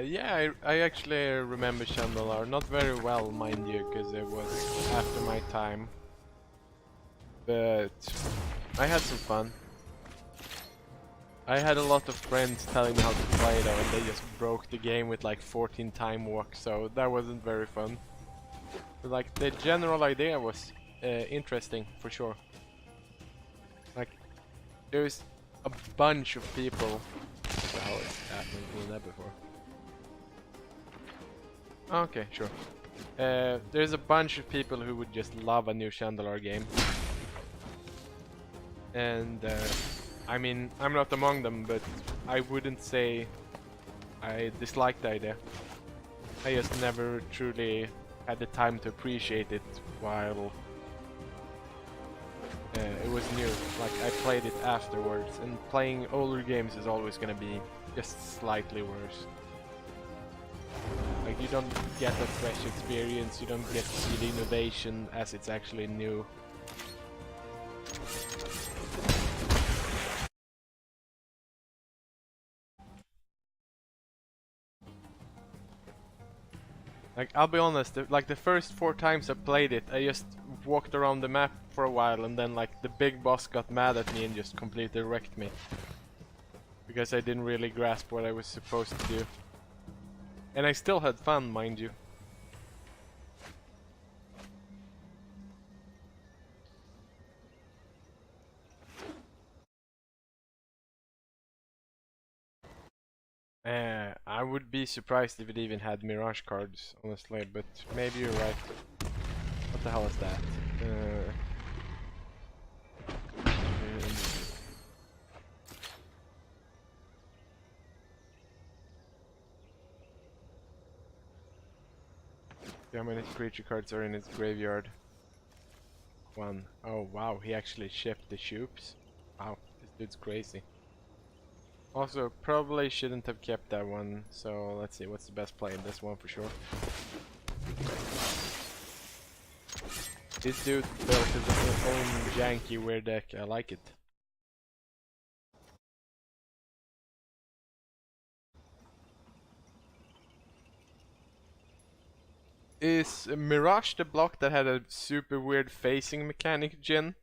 Yeah, I actually remember Chandelar, not very well, mind you, because it was after my time. But I had some fun. I had a lot of friends telling me how to play though, and they just broke the game with like 14 time walks, so that wasn't very fun. But, like, the general idea was interesting, for sure. Like, there's a bunch of people. What the hell is happening with that before? Okay, sure. There's a bunch of people who would just love a new Chandelar game. And I mean, I'm not among them, but I wouldn't say I dislike the idea. I just never truly had the time to appreciate it while it was new. Like, I played it afterwards, and playing older games is always gonna be just slightly worse. Like, you don't get that fresh experience, you don't get to see the innovation as it's actually new. Like, I'll be honest, like the first 4 times I played it, I just walked around the map for a while, and then like the big boss got mad at me and just completely wrecked me. Because I didn't really grasp what I was supposed to do. And I still had fun, mind you. I would be surprised if it even had Mirage cards, honestly, but maybe you're right. What the hell is that? See how many creature cards are in his graveyard. One. Oh wow, he actually shipped the Shoops. Wow, this dude's crazy. Also, probably shouldn't have kept that one, so let's see what's the best play in this one for sure. This dude built his own janky weird deck, I like it. Is Mirage the block that had a super weird facing mechanic, Jin?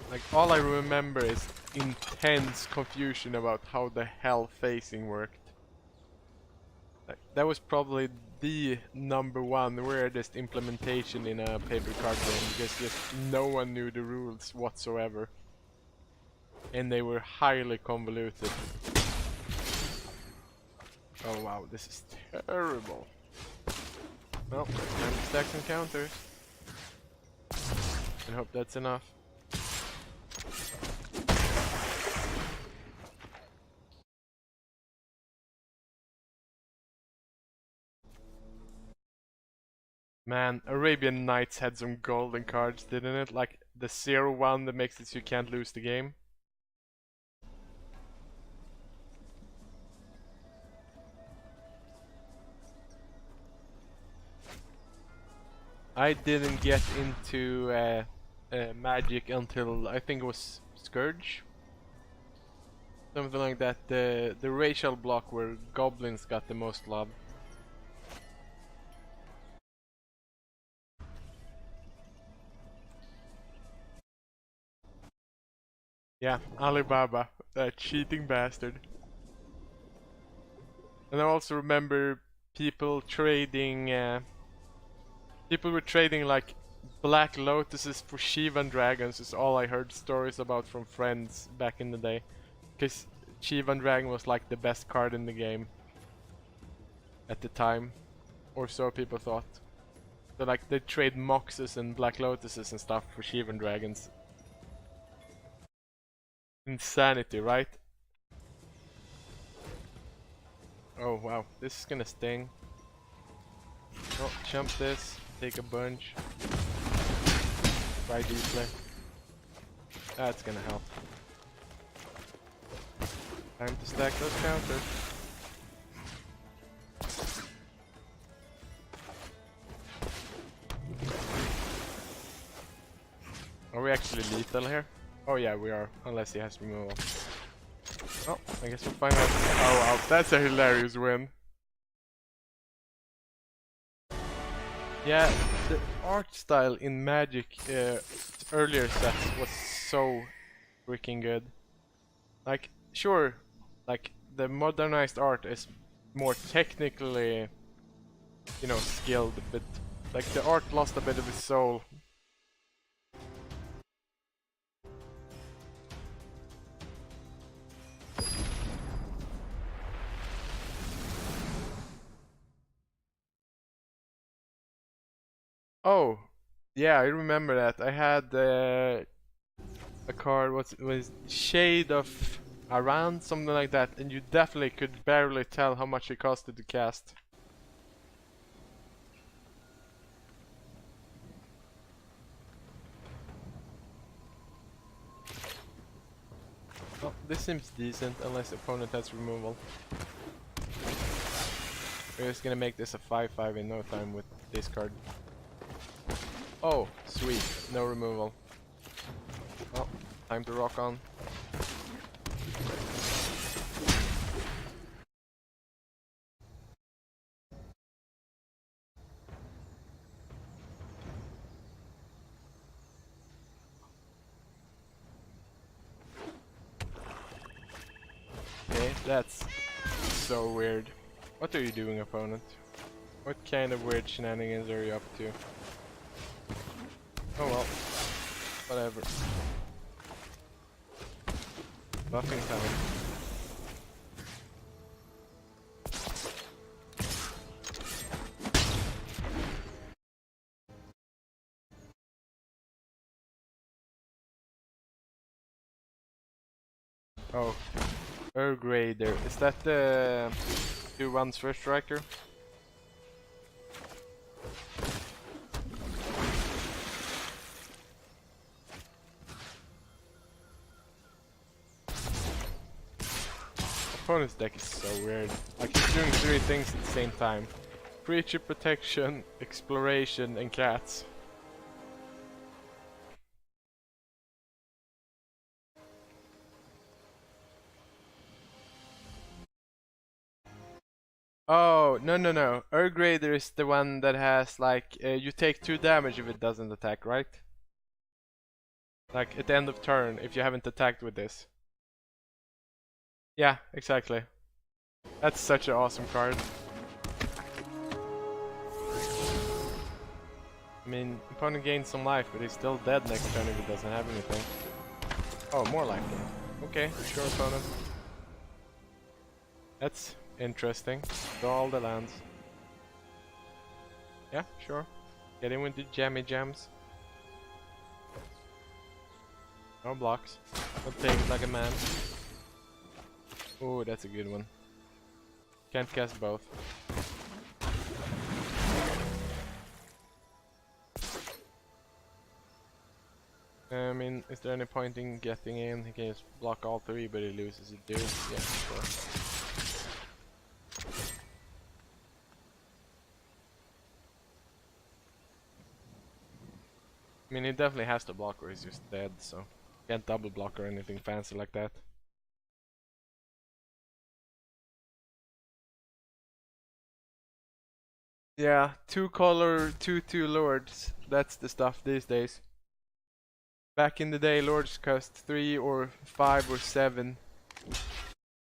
Like, all I remember is intense confusion about how the hell facing worked. Like, that was probably the #1 weirdest implementation in a paper card game, because just no one knew the rules whatsoever. And they were highly convoluted. Oh wow, this is terrible. Well, time to stack some counters. I hope that's enough. Man, Arabian Nights had some golden cards, didn't it? Like the 0-1 that makes it so you can't lose the game. I didn't get into Magic until I think it was Scourge. Something like that. The racial block where goblins got the most love. Yeah, Alibaba, that cheating bastard. And I also remember people trading. People were trading like Black Lotuses for Shivan Dragons. Is all I heard stories about from friends back in the day. Because Shivan Dragon was like the best card in the game at the time, or so people thought. So like they trade Moxes and Black Lotuses and stuff for Shivan Dragons. Insanity, right? Oh wow, this is gonna sting. Oh, jump this, take a bunch. Try deeply. That's gonna help. Time to stack those counters. Are we actually lethal here? Oh yeah, we are, unless he has removal. Oh, I guess we'll find out. Oh wow, that's a hilarious win. Yeah, the art style in Magic earlier sets was so freaking good. Like, sure, like the modernized art is more technically, you know, skilled, but like the art lost a bit of its soul. Oh, yeah, I remember that. I had a card, was Shade of Aran, something like that, and you definitely could barely tell how much it costed to cast. Oh, this seems decent, unless the opponent has removal. We're just gonna make this a 5-5 in no time with this card. Oh, sweet, no removal. Oh, time to rock on. Okay, that's so weird. What are you doing, opponent? What kind of weird shenanigans are you up to? Oh well, whatever. Buffing time. Oh, Grader. Is that the 2-1 first striker? Opponent's deck is so weird. Like he's doing 3 things at the same time. Creature protection, exploration, and cats. Oh, no. Grader is the one that has like, you take 2 damage if it doesn't attack, right? Like at the end of turn, if you haven't attacked with this. Yeah, exactly. That's such an awesome card. I mean, opponent gains some life, but he's still dead next turn if he doesn't have anything. Oh, more life then. Okay, sure, opponent. That's interesting. Draw all the lands. Yeah, sure. Get in with the jammy jams. No blocks. I'll take it like a man. Oh, that's a good one. Can't cast both. I mean, is there any point in getting in? He can just block all 3, but he loses his dude. Yeah, sure. I mean, he definitely has to block or he's just dead, so can't double block or anything fancy like that. Yeah, 2-color, 2/2 lords. That's the stuff these days. Back in the day, lords cost 3 or 5 or 7.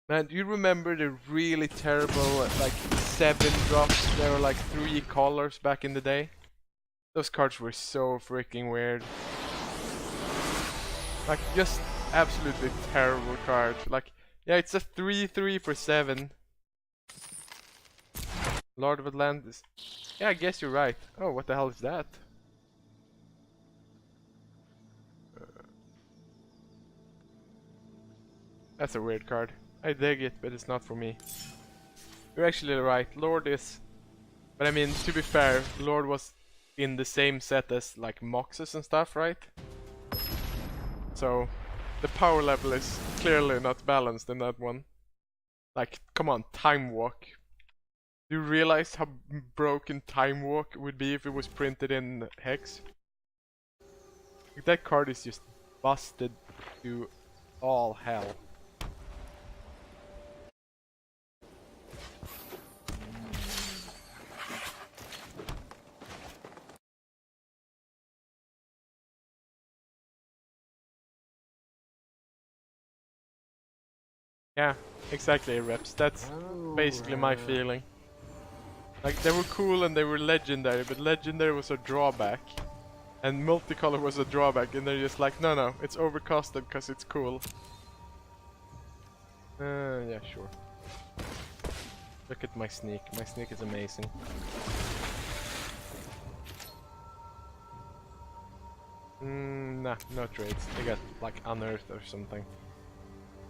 Man, do you remember the really terrible like 7 drops? They were like 3 colors back in the day. Those cards were so freaking weird. Like just absolutely terrible cards. Like, yeah, it's a 3/3 for 7. Lord of Atlantis. Yeah, I guess you're right. Oh, what the hell is that? That's a weird card. I dig it, but it's not for me. You're actually right. Lord is... But I mean, to be fair, Lord was in the same set as like Moxes and stuff, right? So, the power level is clearly not balanced in that one. Like, come on, Time Walk. Do you realize how broken Time Walk would be if it was printed in Hex? Like, that card is just busted to all hell. Yeah, exactly, Reps. That's basically my feeling. Like, they were cool and they were legendary, but legendary was a drawback. And multicolor was a drawback, and they're just like, no, it's overcosted because it's cool. Yeah, sure. Look at my sneak. My sneak is amazing. Nah, no trades. They got like unearthed or something.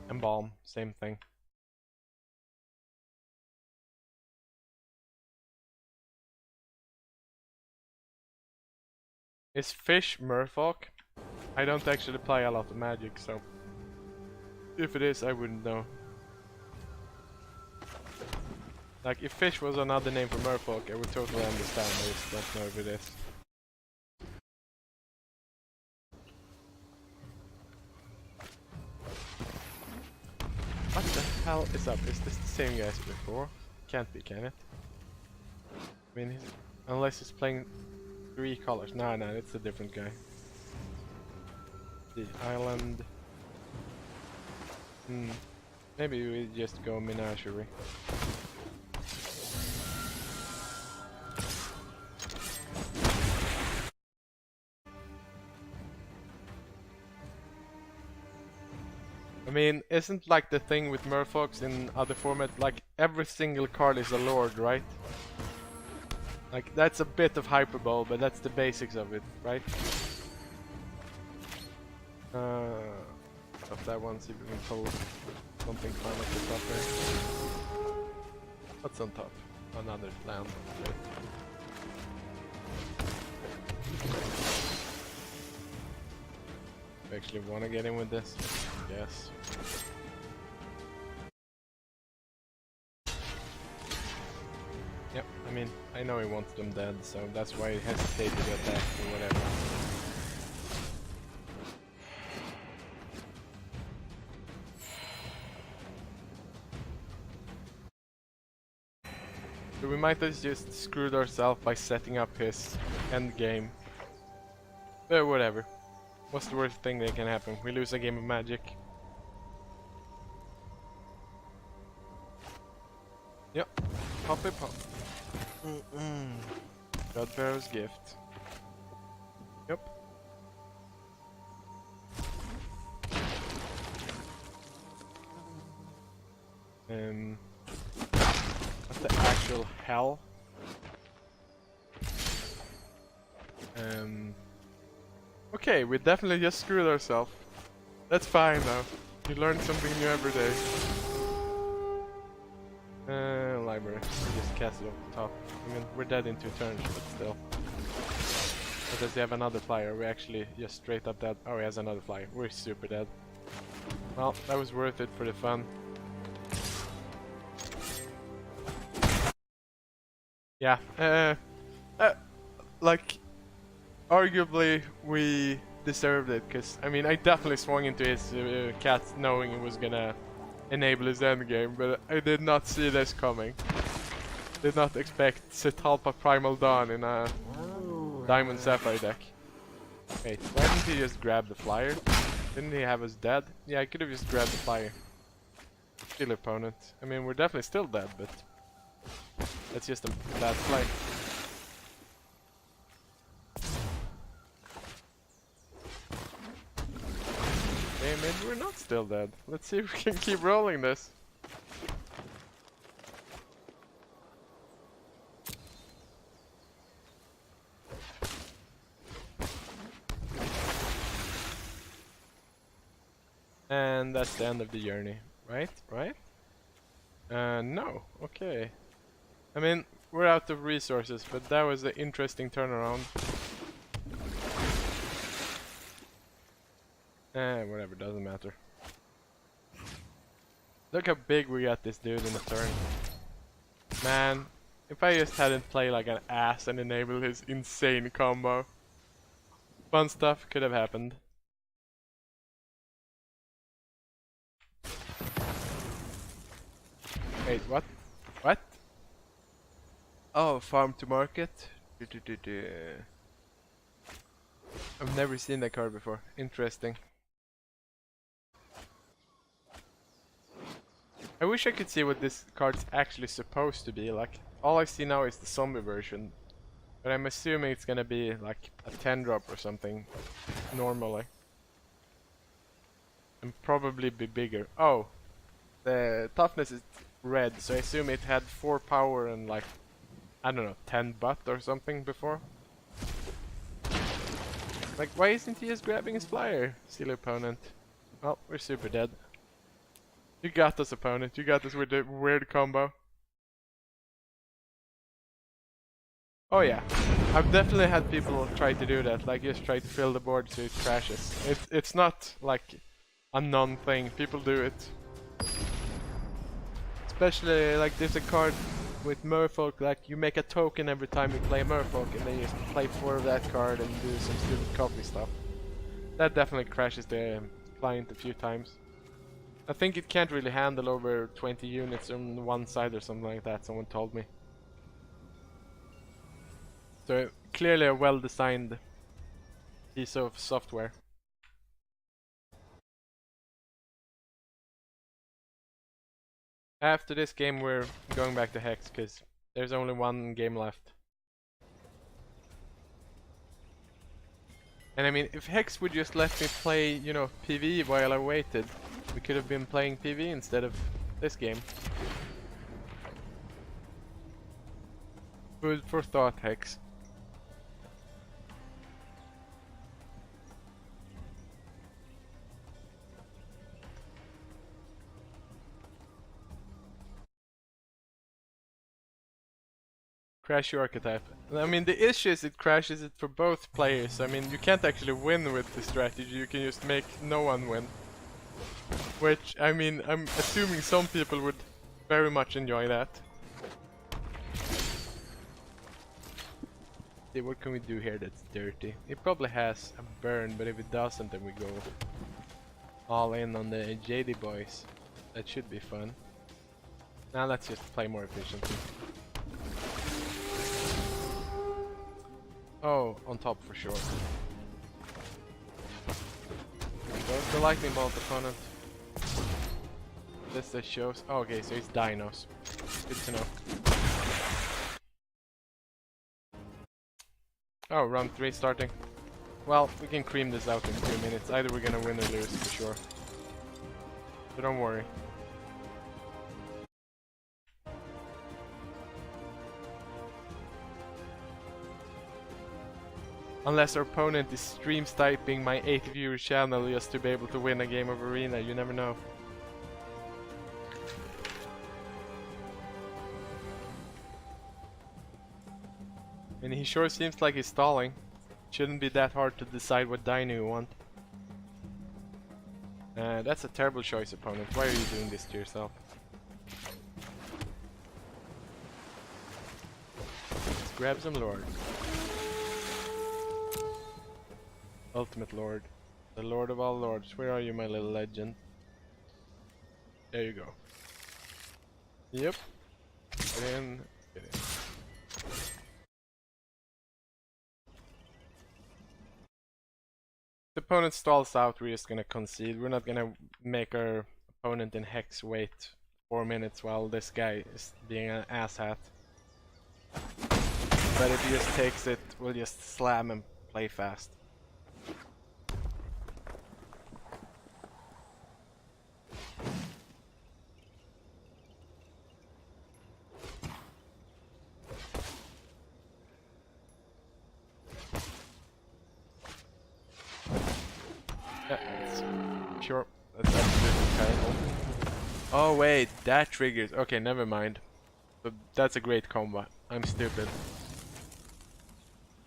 Embalm, same thing. Is Fish Merfolk? I don't actually play a lot of Magic, so if it is, I wouldn't know. Like, if Fish was another name for Merfolk, I would totally understand. I just don't know if it is. What the hell is up? Is this the same guy as before? Can't be, can it? I mean, unless he's playing 3 colors. No, it's a different guy. The island. Maybe we just go Menagerie. I mean, isn't like the thing with Merfolks in other formats, like every single card is a lord, right? Like, that's a bit of hyperbole, but that's the basics of it, right? Of that one, see if we can pull something fun at the top here. What's on top? Another land. Right. I actually want to get in with this. Yes. Yep, I mean, I know he wants them dead, so that's why he hesitated to attack or whatever. So we might have just screwed ourselves by setting up his end game. But whatever. What's the worst thing that can happen? We lose a game of Magic. Yep. Poppy pop. Godbarrow's gift. Yep. What the actual hell? Okay, we definitely just screwed ourselves. That's fine though. You learn something new every day. Library. We just cast it off the top. I mean, we're dead in 2 turns, but still. But does he have another flyer? We actually just straight up dead. Oh, he has another flyer. We're super dead. Well, that was worth it for the fun. Yeah. Like, arguably we deserved it, because I mean I definitely swung into his cat knowing it was gonna enable his endgame, but I did not see this coming. Did not expect Setalpa Primal Dawn in a Diamond Sapphire deck. Wait, why didn't he just grab the flyer? Didn't he have us dead? Yeah, I could have just grabbed the flyer. Kill opponent. I mean, we're definitely still dead, but that's just a bad play. Okay, maybe we're not still dead. Let's see if we can keep rolling this. And that's the end of the journey, right? Right? No. Okay. I mean, we're out of resources, but that was an interesting turnaround. Whatever, doesn't matter. Look how big we got this dude in a turn. Man, if I just hadn't played like an ass and enabled his insane combo, fun stuff could have happened. Wait, what? What? Oh, farm to market? I've never seen that card before. Interesting. I wish I could see what this card's actually supposed to be. Like, all I see now is the zombie version. But I'm assuming it's gonna be like a 10 drop or something normally. And probably be bigger. Oh, the toughness is red, so I assume it had 4 power and like, I don't know, 10 butt or something before. Like, why isn't he just grabbing his flyer? Silly opponent. Well, we're super dead. You got us, opponent. You got us with the weird combo. Oh yeah. I've definitely had people try to do that, like just try to fill the board so it crashes. It's not like a non-thing. People do it. Especially like there's a card with Merfolk, like you make a token every time you play Merfolk and then you just play 4 of that card and do some stupid copy stuff. That definitely crashes the client a few times. I think it can't really handle over 20 units on one side or something like that, someone told me. So clearly a well-designed piece of software. After this game we're going back to Hex, because there's only one game left. And I mean, if Hex would just let me play, you know, PvE while I waited, we could have been playing PvE instead of this game. Food for thought, Hex. Crash your archetype. I mean, the issue is it crashes it for both players. I mean, you can't actually win with the strategy. You can just make no one win. Which, I mean, I'm assuming some people would very much enjoy that. See, what can we do here that's dirty? It probably has a burn, but if it doesn't, then we go all in on the JD boys. That should be fun. Now let's just play more efficiently. Oh, on top for sure. Goes the lightning bolt opponent. This just shows. Oh, okay, so it's dinos. Good to know. Oh, round 3 starting. Well, we can cream this out in 2 minutes. Either we're gonna win or lose for sure. So don't worry. Unless our opponent is stream sniping my 8 viewer channel just to be able to win a game of Arena, you never know. And he sure seems like he's stalling. Shouldn't be that hard to decide what dino you want. That's a terrible choice, opponent. Why are you doing this to yourself? Let's grab some Lord. Ultimate Lord. The Lord of all Lords. Where are you, my little legend? There you go. Yep. Get in. Get in. The opponent stalls out, we're just gonna concede. We're not gonna make our opponent in Hex wait 4 minutes while this guy is being an asshat. But if he just takes it, we'll just slam and play fast. Sure, that's absolutely terrible. Oh wait, that triggers. Okay, never mind. But that's a great combo. I'm stupid.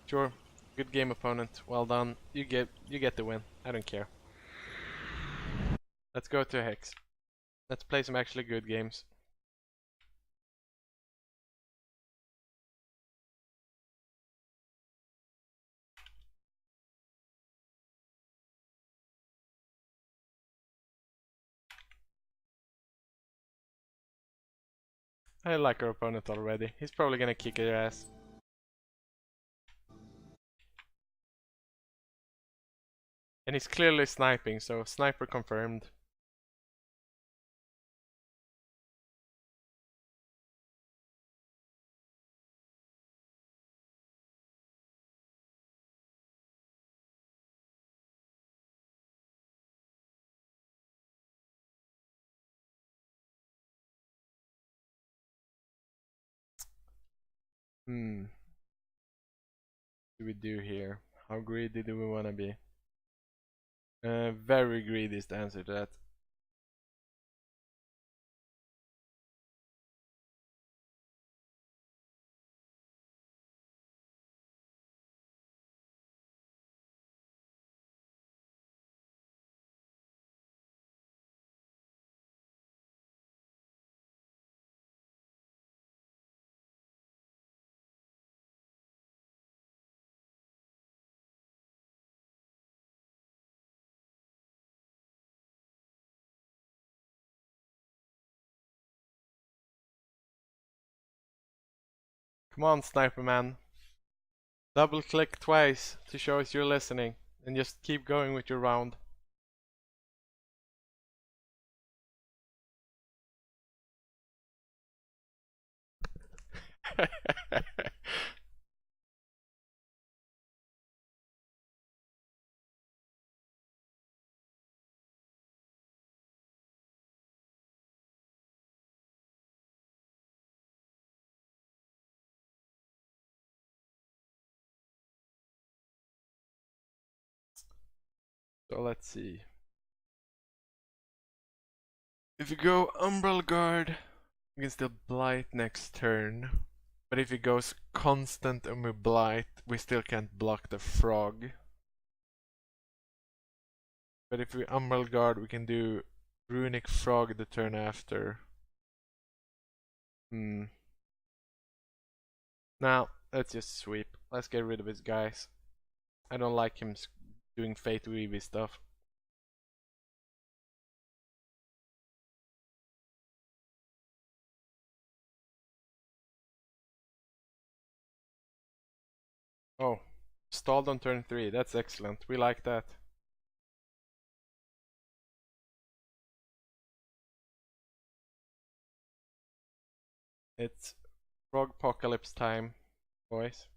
Sure, good game, opponent. Well done. You get the win. I don't care. Let's go to Hex. Let's play some actually good games. I like our opponent already. He's probably gonna kick your ass. And he's clearly sniping, so sniper confirmed. Hmm. What do we do here? How greedy do we wanna be? Very greedy is the answer to that. Come on, sniper man. Double click twice to show us you're listening, and just keep going with your round. So let's see. If you go Umbral Guard, you can still Blight next turn. But if he goes constant and we blight, we still can't block the frog. But if we Umbral Guard, we can do Runic Frog the turn after. Now, let's just sweep. Let's get rid of his guys. I don't like him doing Fate Weavy stuff. Oh, stalled on turn 3. That's excellent. We like that. It's Frog Apocalypse time, boys.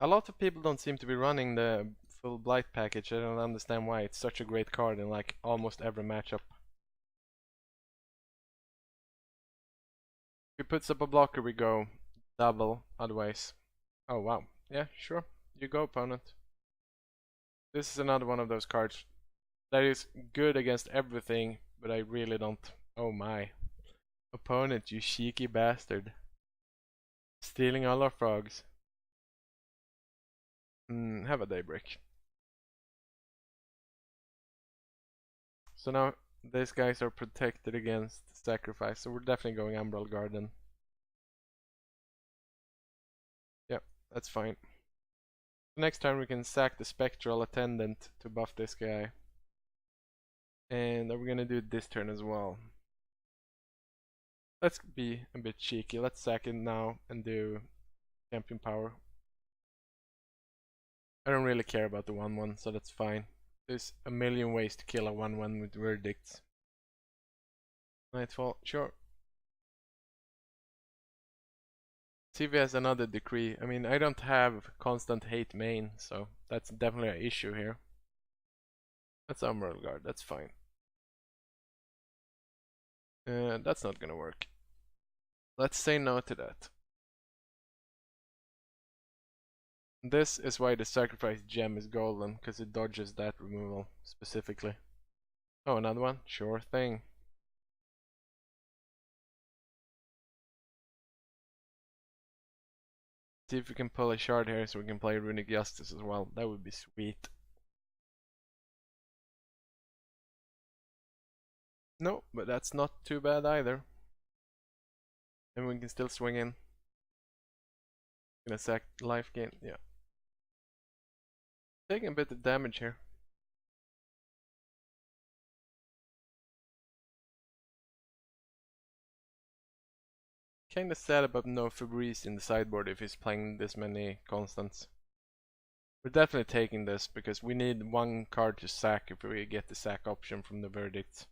A lot of people don't seem to be running the full Blight package. I don't understand why. It's such a great card in like almost every matchup. If he puts up a blocker, we go double, otherwise. Oh wow. Yeah, sure. You go, opponent. This is another one of those cards that is good against everything, but I really don't. Oh my. Opponent, you cheeky bastard. Stealing all our frogs. Have a Daybreak. So now these guys are protected against sacrifice, so we're definitely going Umbral Garden. Yep, that's fine. Next turn we can sack the Spectral Attendant to buff this guy. And we're gonna do it this turn as well. Let's be a bit cheeky. Let's sack it now and do Champion Power. I don't really care about the 1-1, so that's fine. There's a million ways to kill a 1-1 with Verdicts. Nightfall, sure. See if he has another decree. I mean, I don't have constant hate main, so that's definitely an issue here. That's Umbral Guard, that's fine. That's not gonna work. Let's say no to that. This is why the sacrifice gem is golden, because it dodges that removal specifically. Oh, another one? Sure thing. See if we can pull a shard here so we can play Runic Justice as well. That would be sweet. No, but that's not too bad either. And we can still swing in. Gonna sack life gain, yeah. Taking a bit of damage here. Kinda sad about no Fabrice in the sideboard if he's playing this many constants. We're definitely taking this because we need one card to sack if we get the sack option from the verdicts.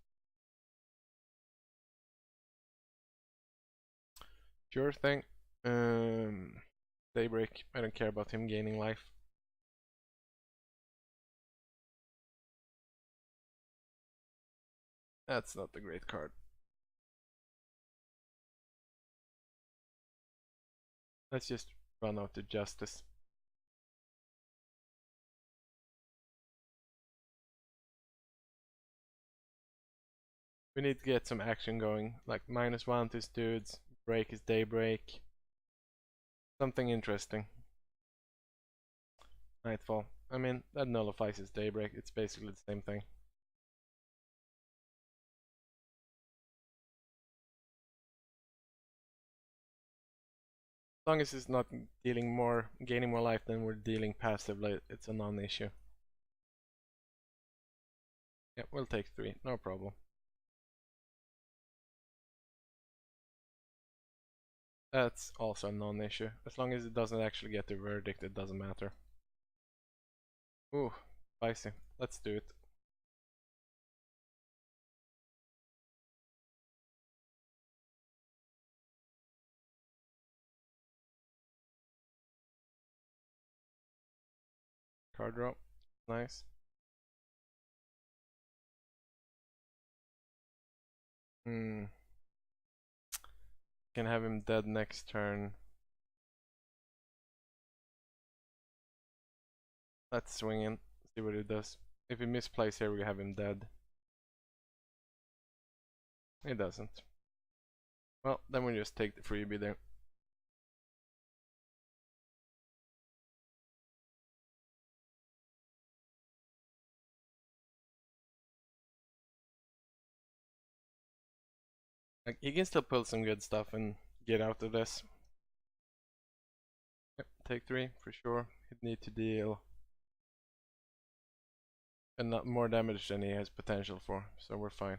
Sure thing. Daybreak. I don't care about him gaining life. That's not a great card. Let's just run out to Justice. We need to get some action going, like -1 to his dudes, break his Daybreak. Something interesting. Nightfall. I mean, that nullifies his Daybreak, it's basically the same thing. As long as it's not gaining more life than we're dealing passively, it's a non-issue. Yeah, we'll take 3, no problem. That's also a non-issue. As long as it doesn't actually get the verdict, it doesn't matter. Ooh, spicy. Let's do it. Card draw. Nice. Can have him dead next turn. Let's swing in, see what it does. If he misplays here, we have him dead. It doesn't. Well, then we just take the freebie there. Like, he can still pull some good stuff and get out of this. Yep, take 3 for sure. He'd need to deal and not more damage than he has potential for, so we're fine.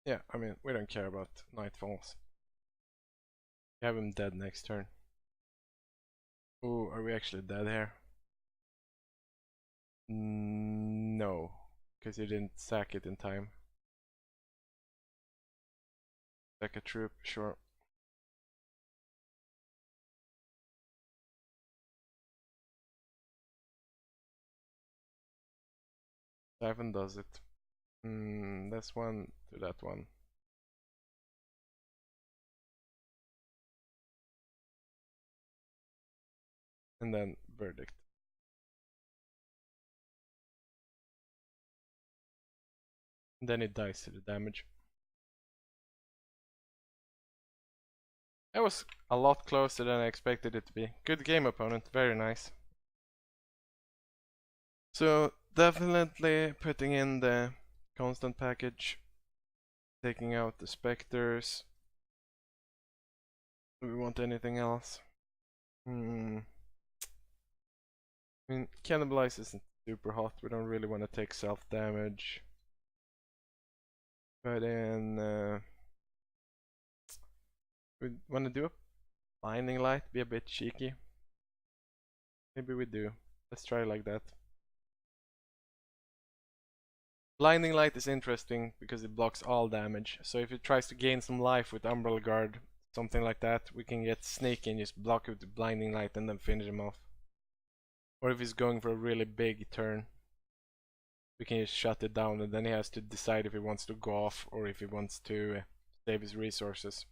Yeah, I mean, we don't care about Nightfalls. We have him dead next turn. Ooh, are we actually dead here? No, because you didn't sack it in time. Sack a troop, sure. 7 does it. That's 1 to that 1. And then verdict. And then it dies to the damage. That was a lot closer than I expected it to be. Good game, opponent. Very nice. So definitely putting in the constant package, taking out the specters. Do we want anything else? I mean, cannibalize isn't super hot. We don't really want to take self damage. But then we want to do a blinding light, be a bit cheeky. Maybe we do. Let's try like that. Blinding light is interesting because it blocks all damage. So if it tries to gain some life with Umbral Guard, something like that, we can get sneaky and just block it with the blinding light and then finish him off. Or if he's going for a really big turn, we can just shut it down and then he has to decide if he wants to go off or if he wants to save his resources.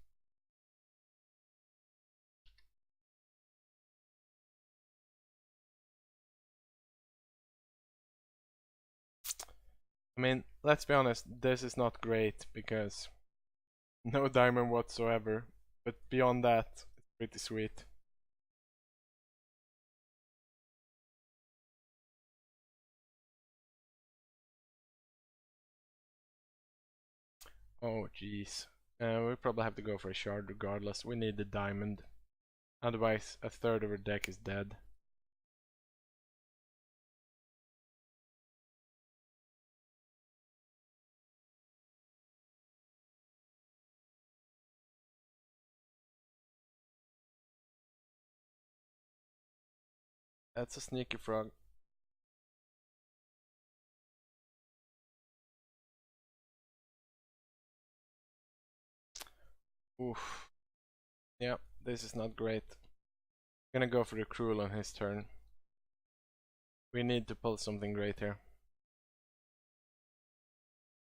I mean, let's be honest, this is not great because no diamond whatsoever, but beyond that, it's pretty sweet. Oh jeez. We probably have to go for a shard regardless. We need the diamond. Otherwise, a third of our deck is dead. That's a sneaky frog. Oof. Yeah, this is not great. Gonna go for the cruel on his turn. We need to pull something great here.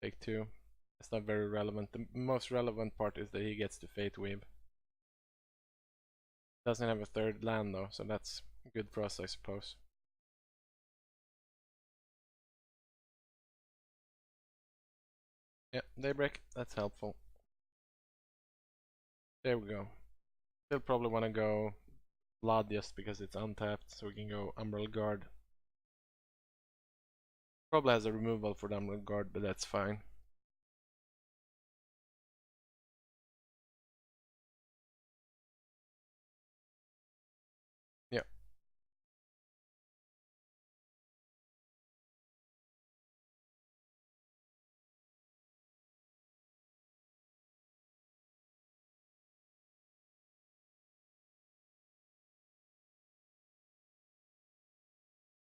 Take 2. It's not very relevant. The most relevant part is that he gets to Fate Weave. Doesn't have a third land though, so that's good for us, I suppose. Yeah, Daybreak, that's helpful. There we go. Still probably want to go Blood just because it's untapped, so we can go Umbral Guard. Probably has a removal for the Umbral Guard, but that's fine. Yeah.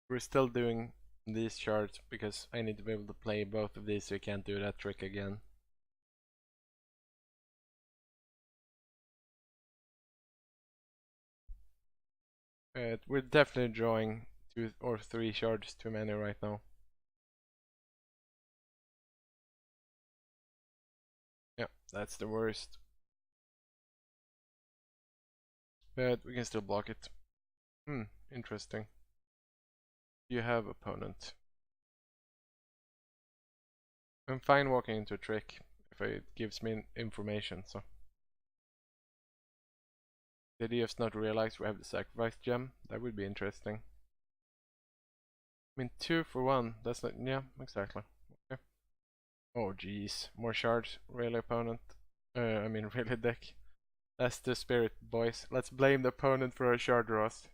We're still doing these shards because I need to be able to play both of these so you can't do that trick again. We're definitely drawing 2 or 3 shards too many right now. Yeah, that's the worst. But we can still block it. Interesting. You have opponent. I'm fine walking into a trick if it gives me information, so. Did he just not realize we have the sacrifice gem? That would be interesting. I mean, 2 for 1, that's not, yeah, exactly. Okay. Oh jeez, more shards, really opponent. I mean really deck. That's the spirit, boys. Let's blame the opponent for our shard draws.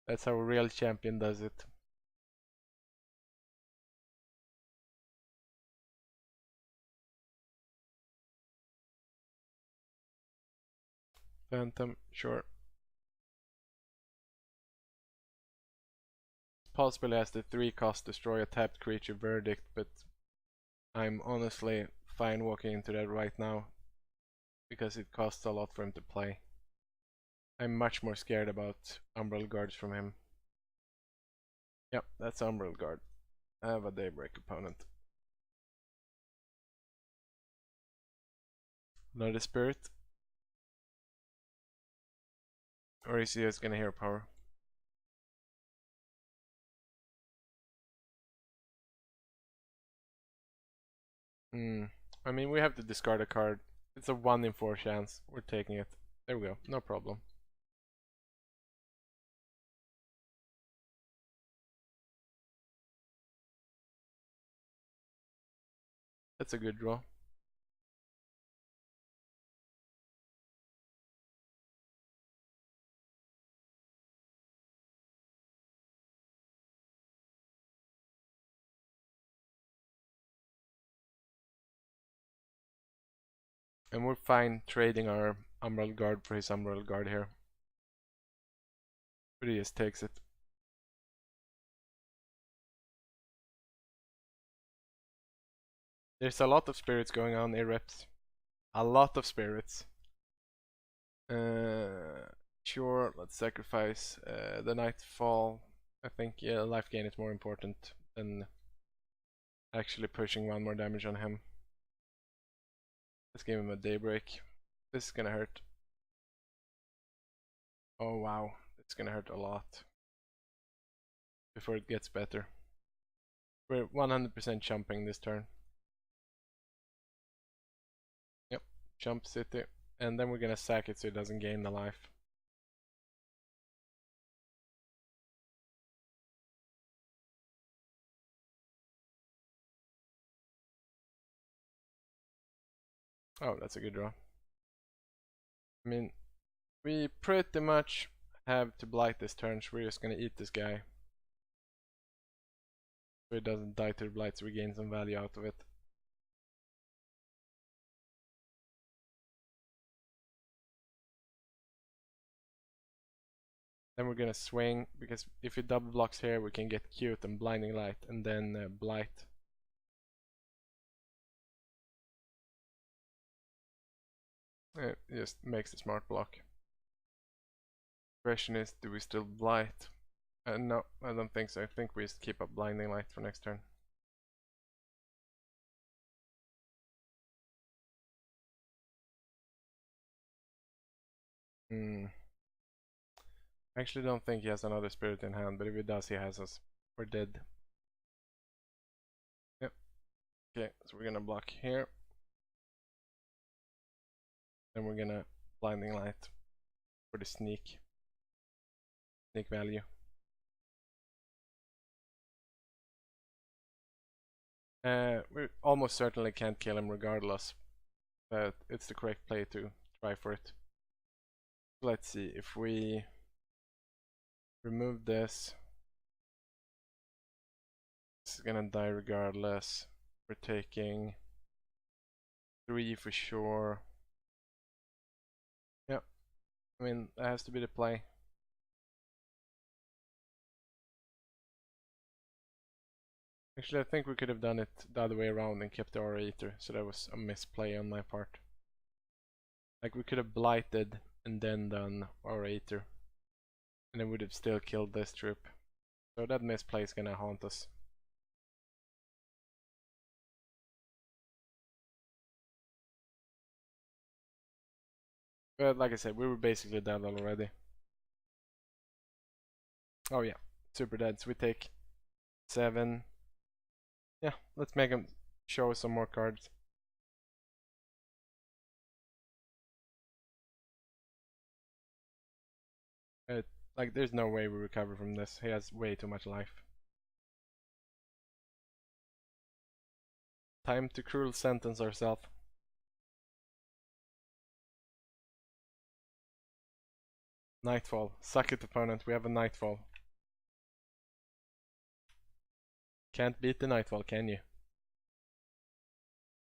That's how a real champion does it. Phantom, sure. Possibly has the 3 cost destroy a tapped creature verdict, but I'm honestly fine walking into that right now because it costs a lot for him to play. I'm much more scared about Umbral Guards from him. Yep, that's Umbral Guard. I have a Daybreak opponent. Another spirit? Or is he just gonna hero power? I mean, we have to discard a card. It's a 1 in 4 chance. We're taking it. There we go, no problem. That's a good draw. And we're fine trading our Umbral Guard for his Umbral Guard here. But he just takes it. There's a lot of spirits going on here, reps. A lot of spirits. Sure, let's sacrifice the Nightfall. I think yeah, life gain is more important than actually pushing 1 more damage on him. Let's give him a Daybreak. This is gonna hurt. Oh wow, it's gonna hurt a lot. Before it gets better. We're 100% jumping this turn. Yep, jump city. And then we're gonna sack it so it doesn't gain the life. Oh, that's a good draw. I mean, we pretty much have to blight this turn, so we're just gonna eat this guy. So it doesn't die to the blight, so we gain some value out of it. Then we're gonna swing, because if he double blocks here, we can get cute and blinding light, and then blight. It just makes the smart block. Question is, do we still blight? No, I don't think so. I think we just keep up blinding light for next turn. I actually don't think he has another spirit in hand, but if he does, he has us. We're dead. Yep. Okay, so we're gonna block here. Then we're gonna blinding light for the sneak value. We almost certainly can't kill him regardless, but it's the correct play to try for it. Let's see, if we remove this, it's gonna die regardless. We're taking 3 for sure. Yep, I mean, that has to be the play. Actually, I think we could have done it the other way around and kept the Aura Eater, so that was a misplay on my part. Like, we could have blighted and then done Aura Eater, and it would have still killed this troop. So that misplay is gonna haunt us. But like I said, we were basically dead already. Oh yeah, super dead. So we take 7. Yeah, let's make him show some more cards. Like, there's no way we recover from this. He has way too much life. Time to cruel sentence ourselves. Nightfall. Suck it, opponent. We have a Nightfall. Can't beat the Nightfall, can you?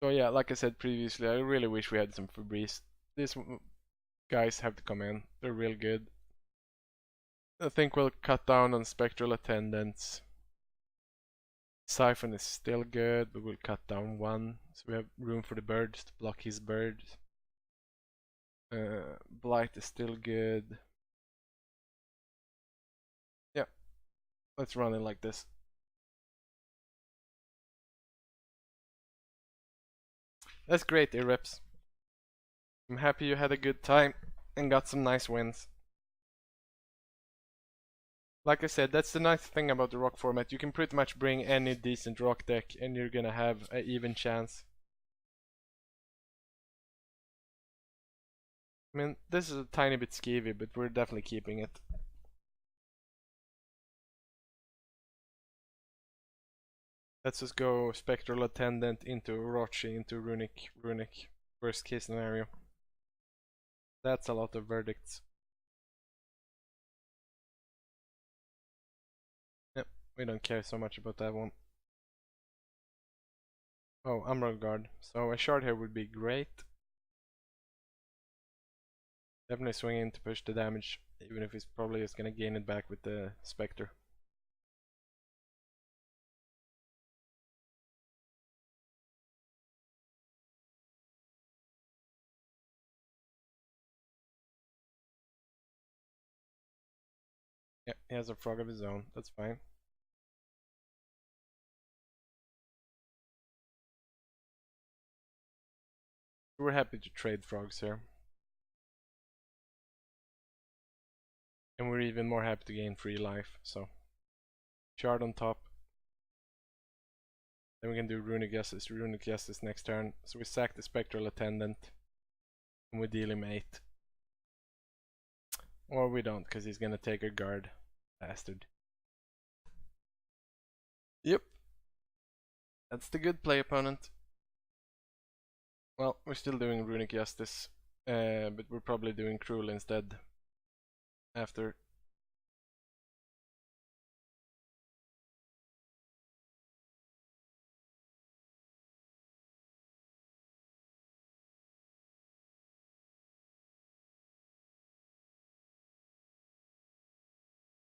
So yeah, like I said previously, I really wish we had some Febreze. These guys have to come in. They're real good. I think we'll cut down on Spectral Attendants. Siphon is still good, but we'll cut down one. So we have room for the birds to block his birds. Blight is still good. Yeah, let's run it like this. That's great, Irreps. I'm happy you had a good time and got some nice wins. Like I said, that's the nice thing about the rock format. You can pretty much bring any decent rock deck and you're gonna have an even chance. I mean, this is a tiny bit skeevy, but we're definitely keeping it. Let's just go Spectral Attendant into Orochi, into Runic, worst case scenario. That's a lot of verdicts. Yep, we don't care so much about that one. Oh, Umbral Guard. So a shard here would be great. Definitely swing in to push the damage, even if he's probably just gonna gain it back with the Spectre. Yeah, he has a frog of his own, that's fine. We're happy to trade frogs here. And we're even more happy to gain free life, so. Shard on top. Then we can do Runic Justice next turn. So we sack the Spectral Attendant. And we deal him 8. Or we don't, because he's gonna take a guard. Bastard. Yep. That's the good play, opponent. Well, we're still doing Runic Justice. But we're probably doing Cruel instead. After.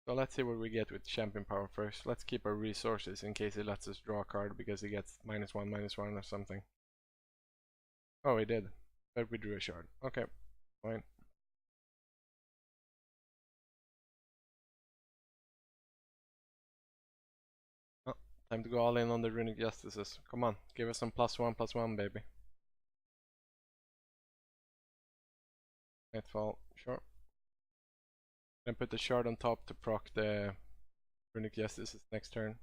So let's see what we get with Champion Power first. Let's keep our resources in case he lets us draw a card because he gets -1/-1 or something. Oh, he did. But we drew a shard. Okay, fine. Oh, time to go all in on the Runic Justices. Come on, give us some +1/+1, baby. Nightfall, sure. Then put the shard on top to proc the Runic Justices next turn.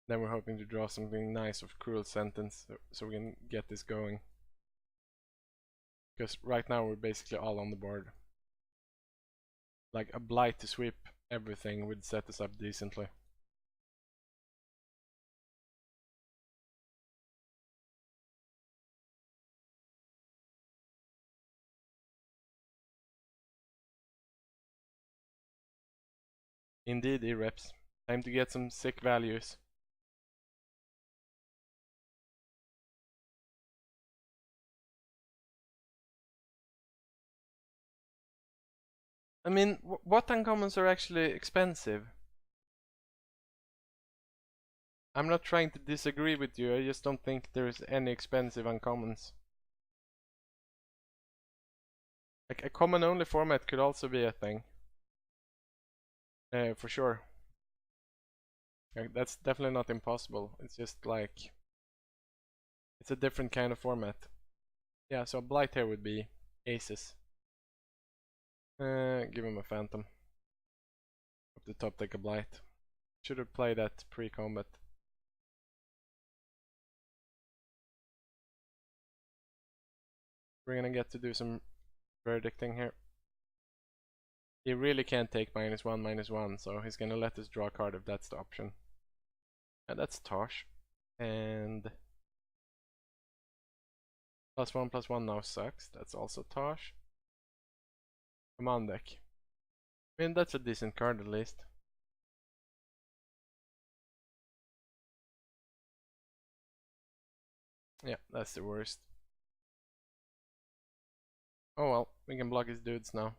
Then we're hoping to draw something nice of Cruel Sentence so we can get this going. Because right now we're basically all on the board. Like a Blight to sweep everything would set us up decently. Indeed, E-Reps. Time to get some sick values. I mean, what uncommons are actually expensive? I'm not trying to disagree with you, I just don't think there's any expensive uncommons. Like, a common only format could also be a thing. For sure. Like, that's definitely not impossible, it's just like... It's a different kind of format. Yeah, so Blight here would be aces. Give him a Phantom. Up the top, take a Blight. Should have played that pre-combat. We're gonna get to do some verdicting here. He really can't take -1/-1, so he's gonna let us draw a card if that's the option. And that's Tosh. And +1/+1 now sucks. That's also Tosh. Come on, deck. I mean, that's a decent card at least. Yeah, that's the worst. Oh well, we can block his dudes now.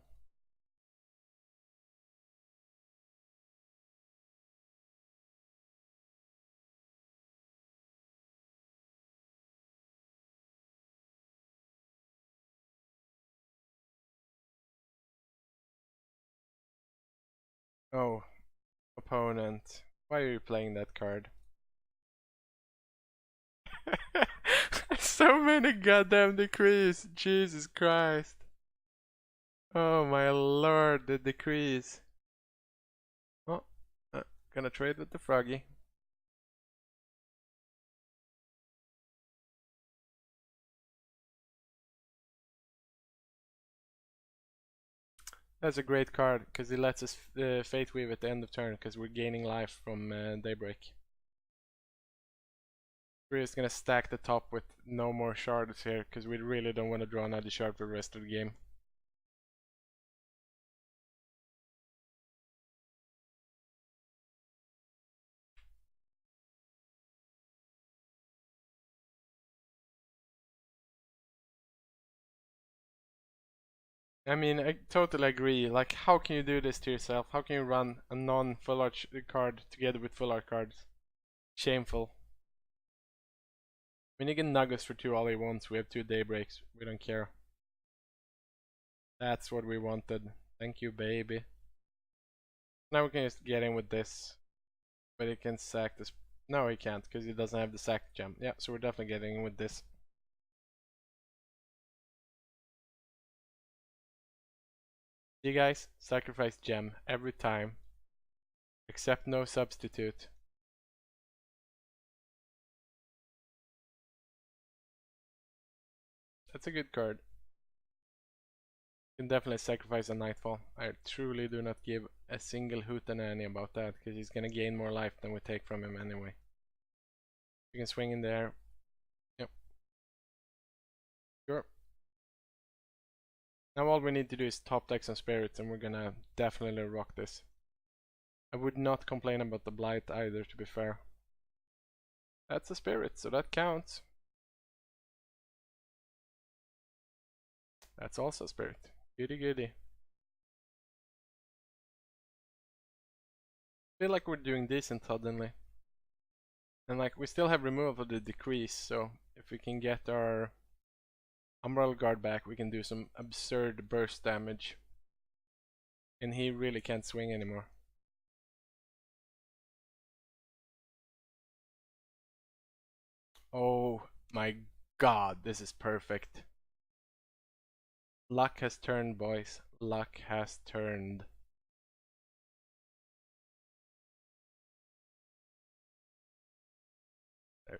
Oh, opponent. Why are you playing that card? So many goddamn decrees. Jesus Christ. Oh my lord, the decrees. Oh, gonna trade with the Froggy. That's a great card because it lets us Fate Weave at the end of turn because we're gaining life from Daybreak. We're just gonna stack the top with no more shards here because we really don't want to draw another shard for the rest of the game. I mean, I totally agree. Like, how can you do this to yourself? How can you run a non-full art card together with full art cards? Shameful. I mean, you can nug us for 2 all he wants. We have 2 Daybreaks. We don't care. That's what we wanted. Thank you, baby. Now we can just get in with this. But he can sack this. No, he can't, because he doesn't have the sack gem. Yeah, so we're definitely getting in with this. You guys, sacrifice gem every time. Except no substitute. That's a good card. You can definitely sacrifice a Nightfall. I truly do not give a single hootenanny about that, because he's gonna gain more life than we take from him anyway. You can swing in there. Yep. Sure. Now all we need to do is top deck some spirits and we're gonna definitely rock this. I would not complain about the blight either, to be fair. That's a spirit, so that counts. That's also a spirit. Goody goody. Feel like we're doing decent suddenly. And like we still have removal of the decrease, so if we can get our Umbral Guard back, we can do some absurd burst damage. And he really can't swing anymore. Oh my god, this is perfect. Luck has turned, boys. Luck has turned.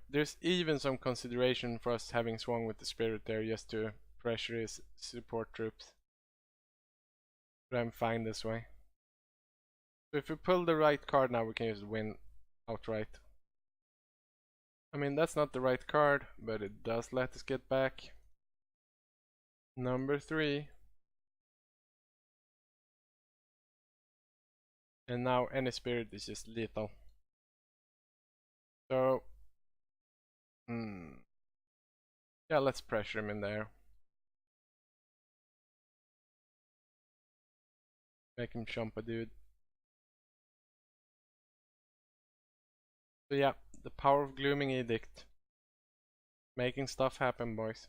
There's even some consideration for us having swung with the spirit there just to pressure his support troops. But I'm fine this way. So if we pull the right card now, we can just win outright. I mean, that's not the right card, but it does let us get back. Number 3. And now any spirit is just lethal. So, yeah, let's pressure him in there. Make him jump a dude. So yeah, the power of Glooming Edict. Making stuff happen, boys.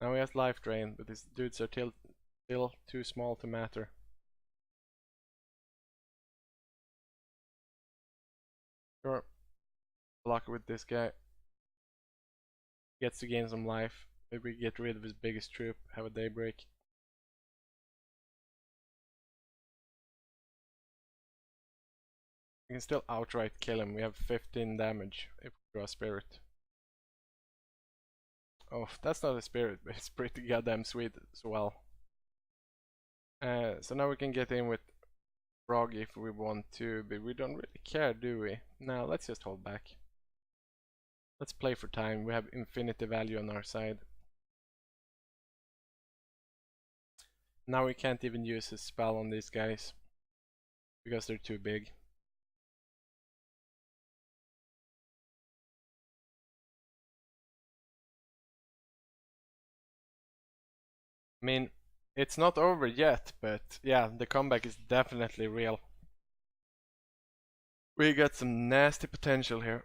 Now he has life drain, but his dudes are still too small to matter. Sure. Block with this guy. Gets to gain some life. Maybe get rid of his biggest troop, have a Daybreak. We can still outright kill him. We have 15 damage if we draw a spirit. Oh, that's not a spirit, but it's pretty goddamn sweet as well. So now we can get in with Frog if we want to, but we don't really care, do we? Now let's just hold back. Let's play for time. We have infinity value on our side. Now we can't even use his spell on these guys because they're too big. I mean, it's not over yet, but yeah, the comeback is definitely real. We got some nasty potential here.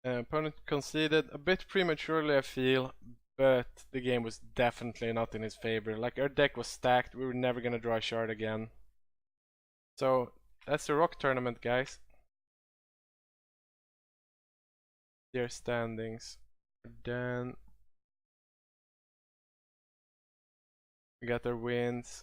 Opponent conceded a bit prematurely, I feel, but the game was definitely not in his favor. Like, our deck was stacked, we were never gonna draw a shard again. So, that's the Rock Tournament, guys. Their standings. Then we got our wins.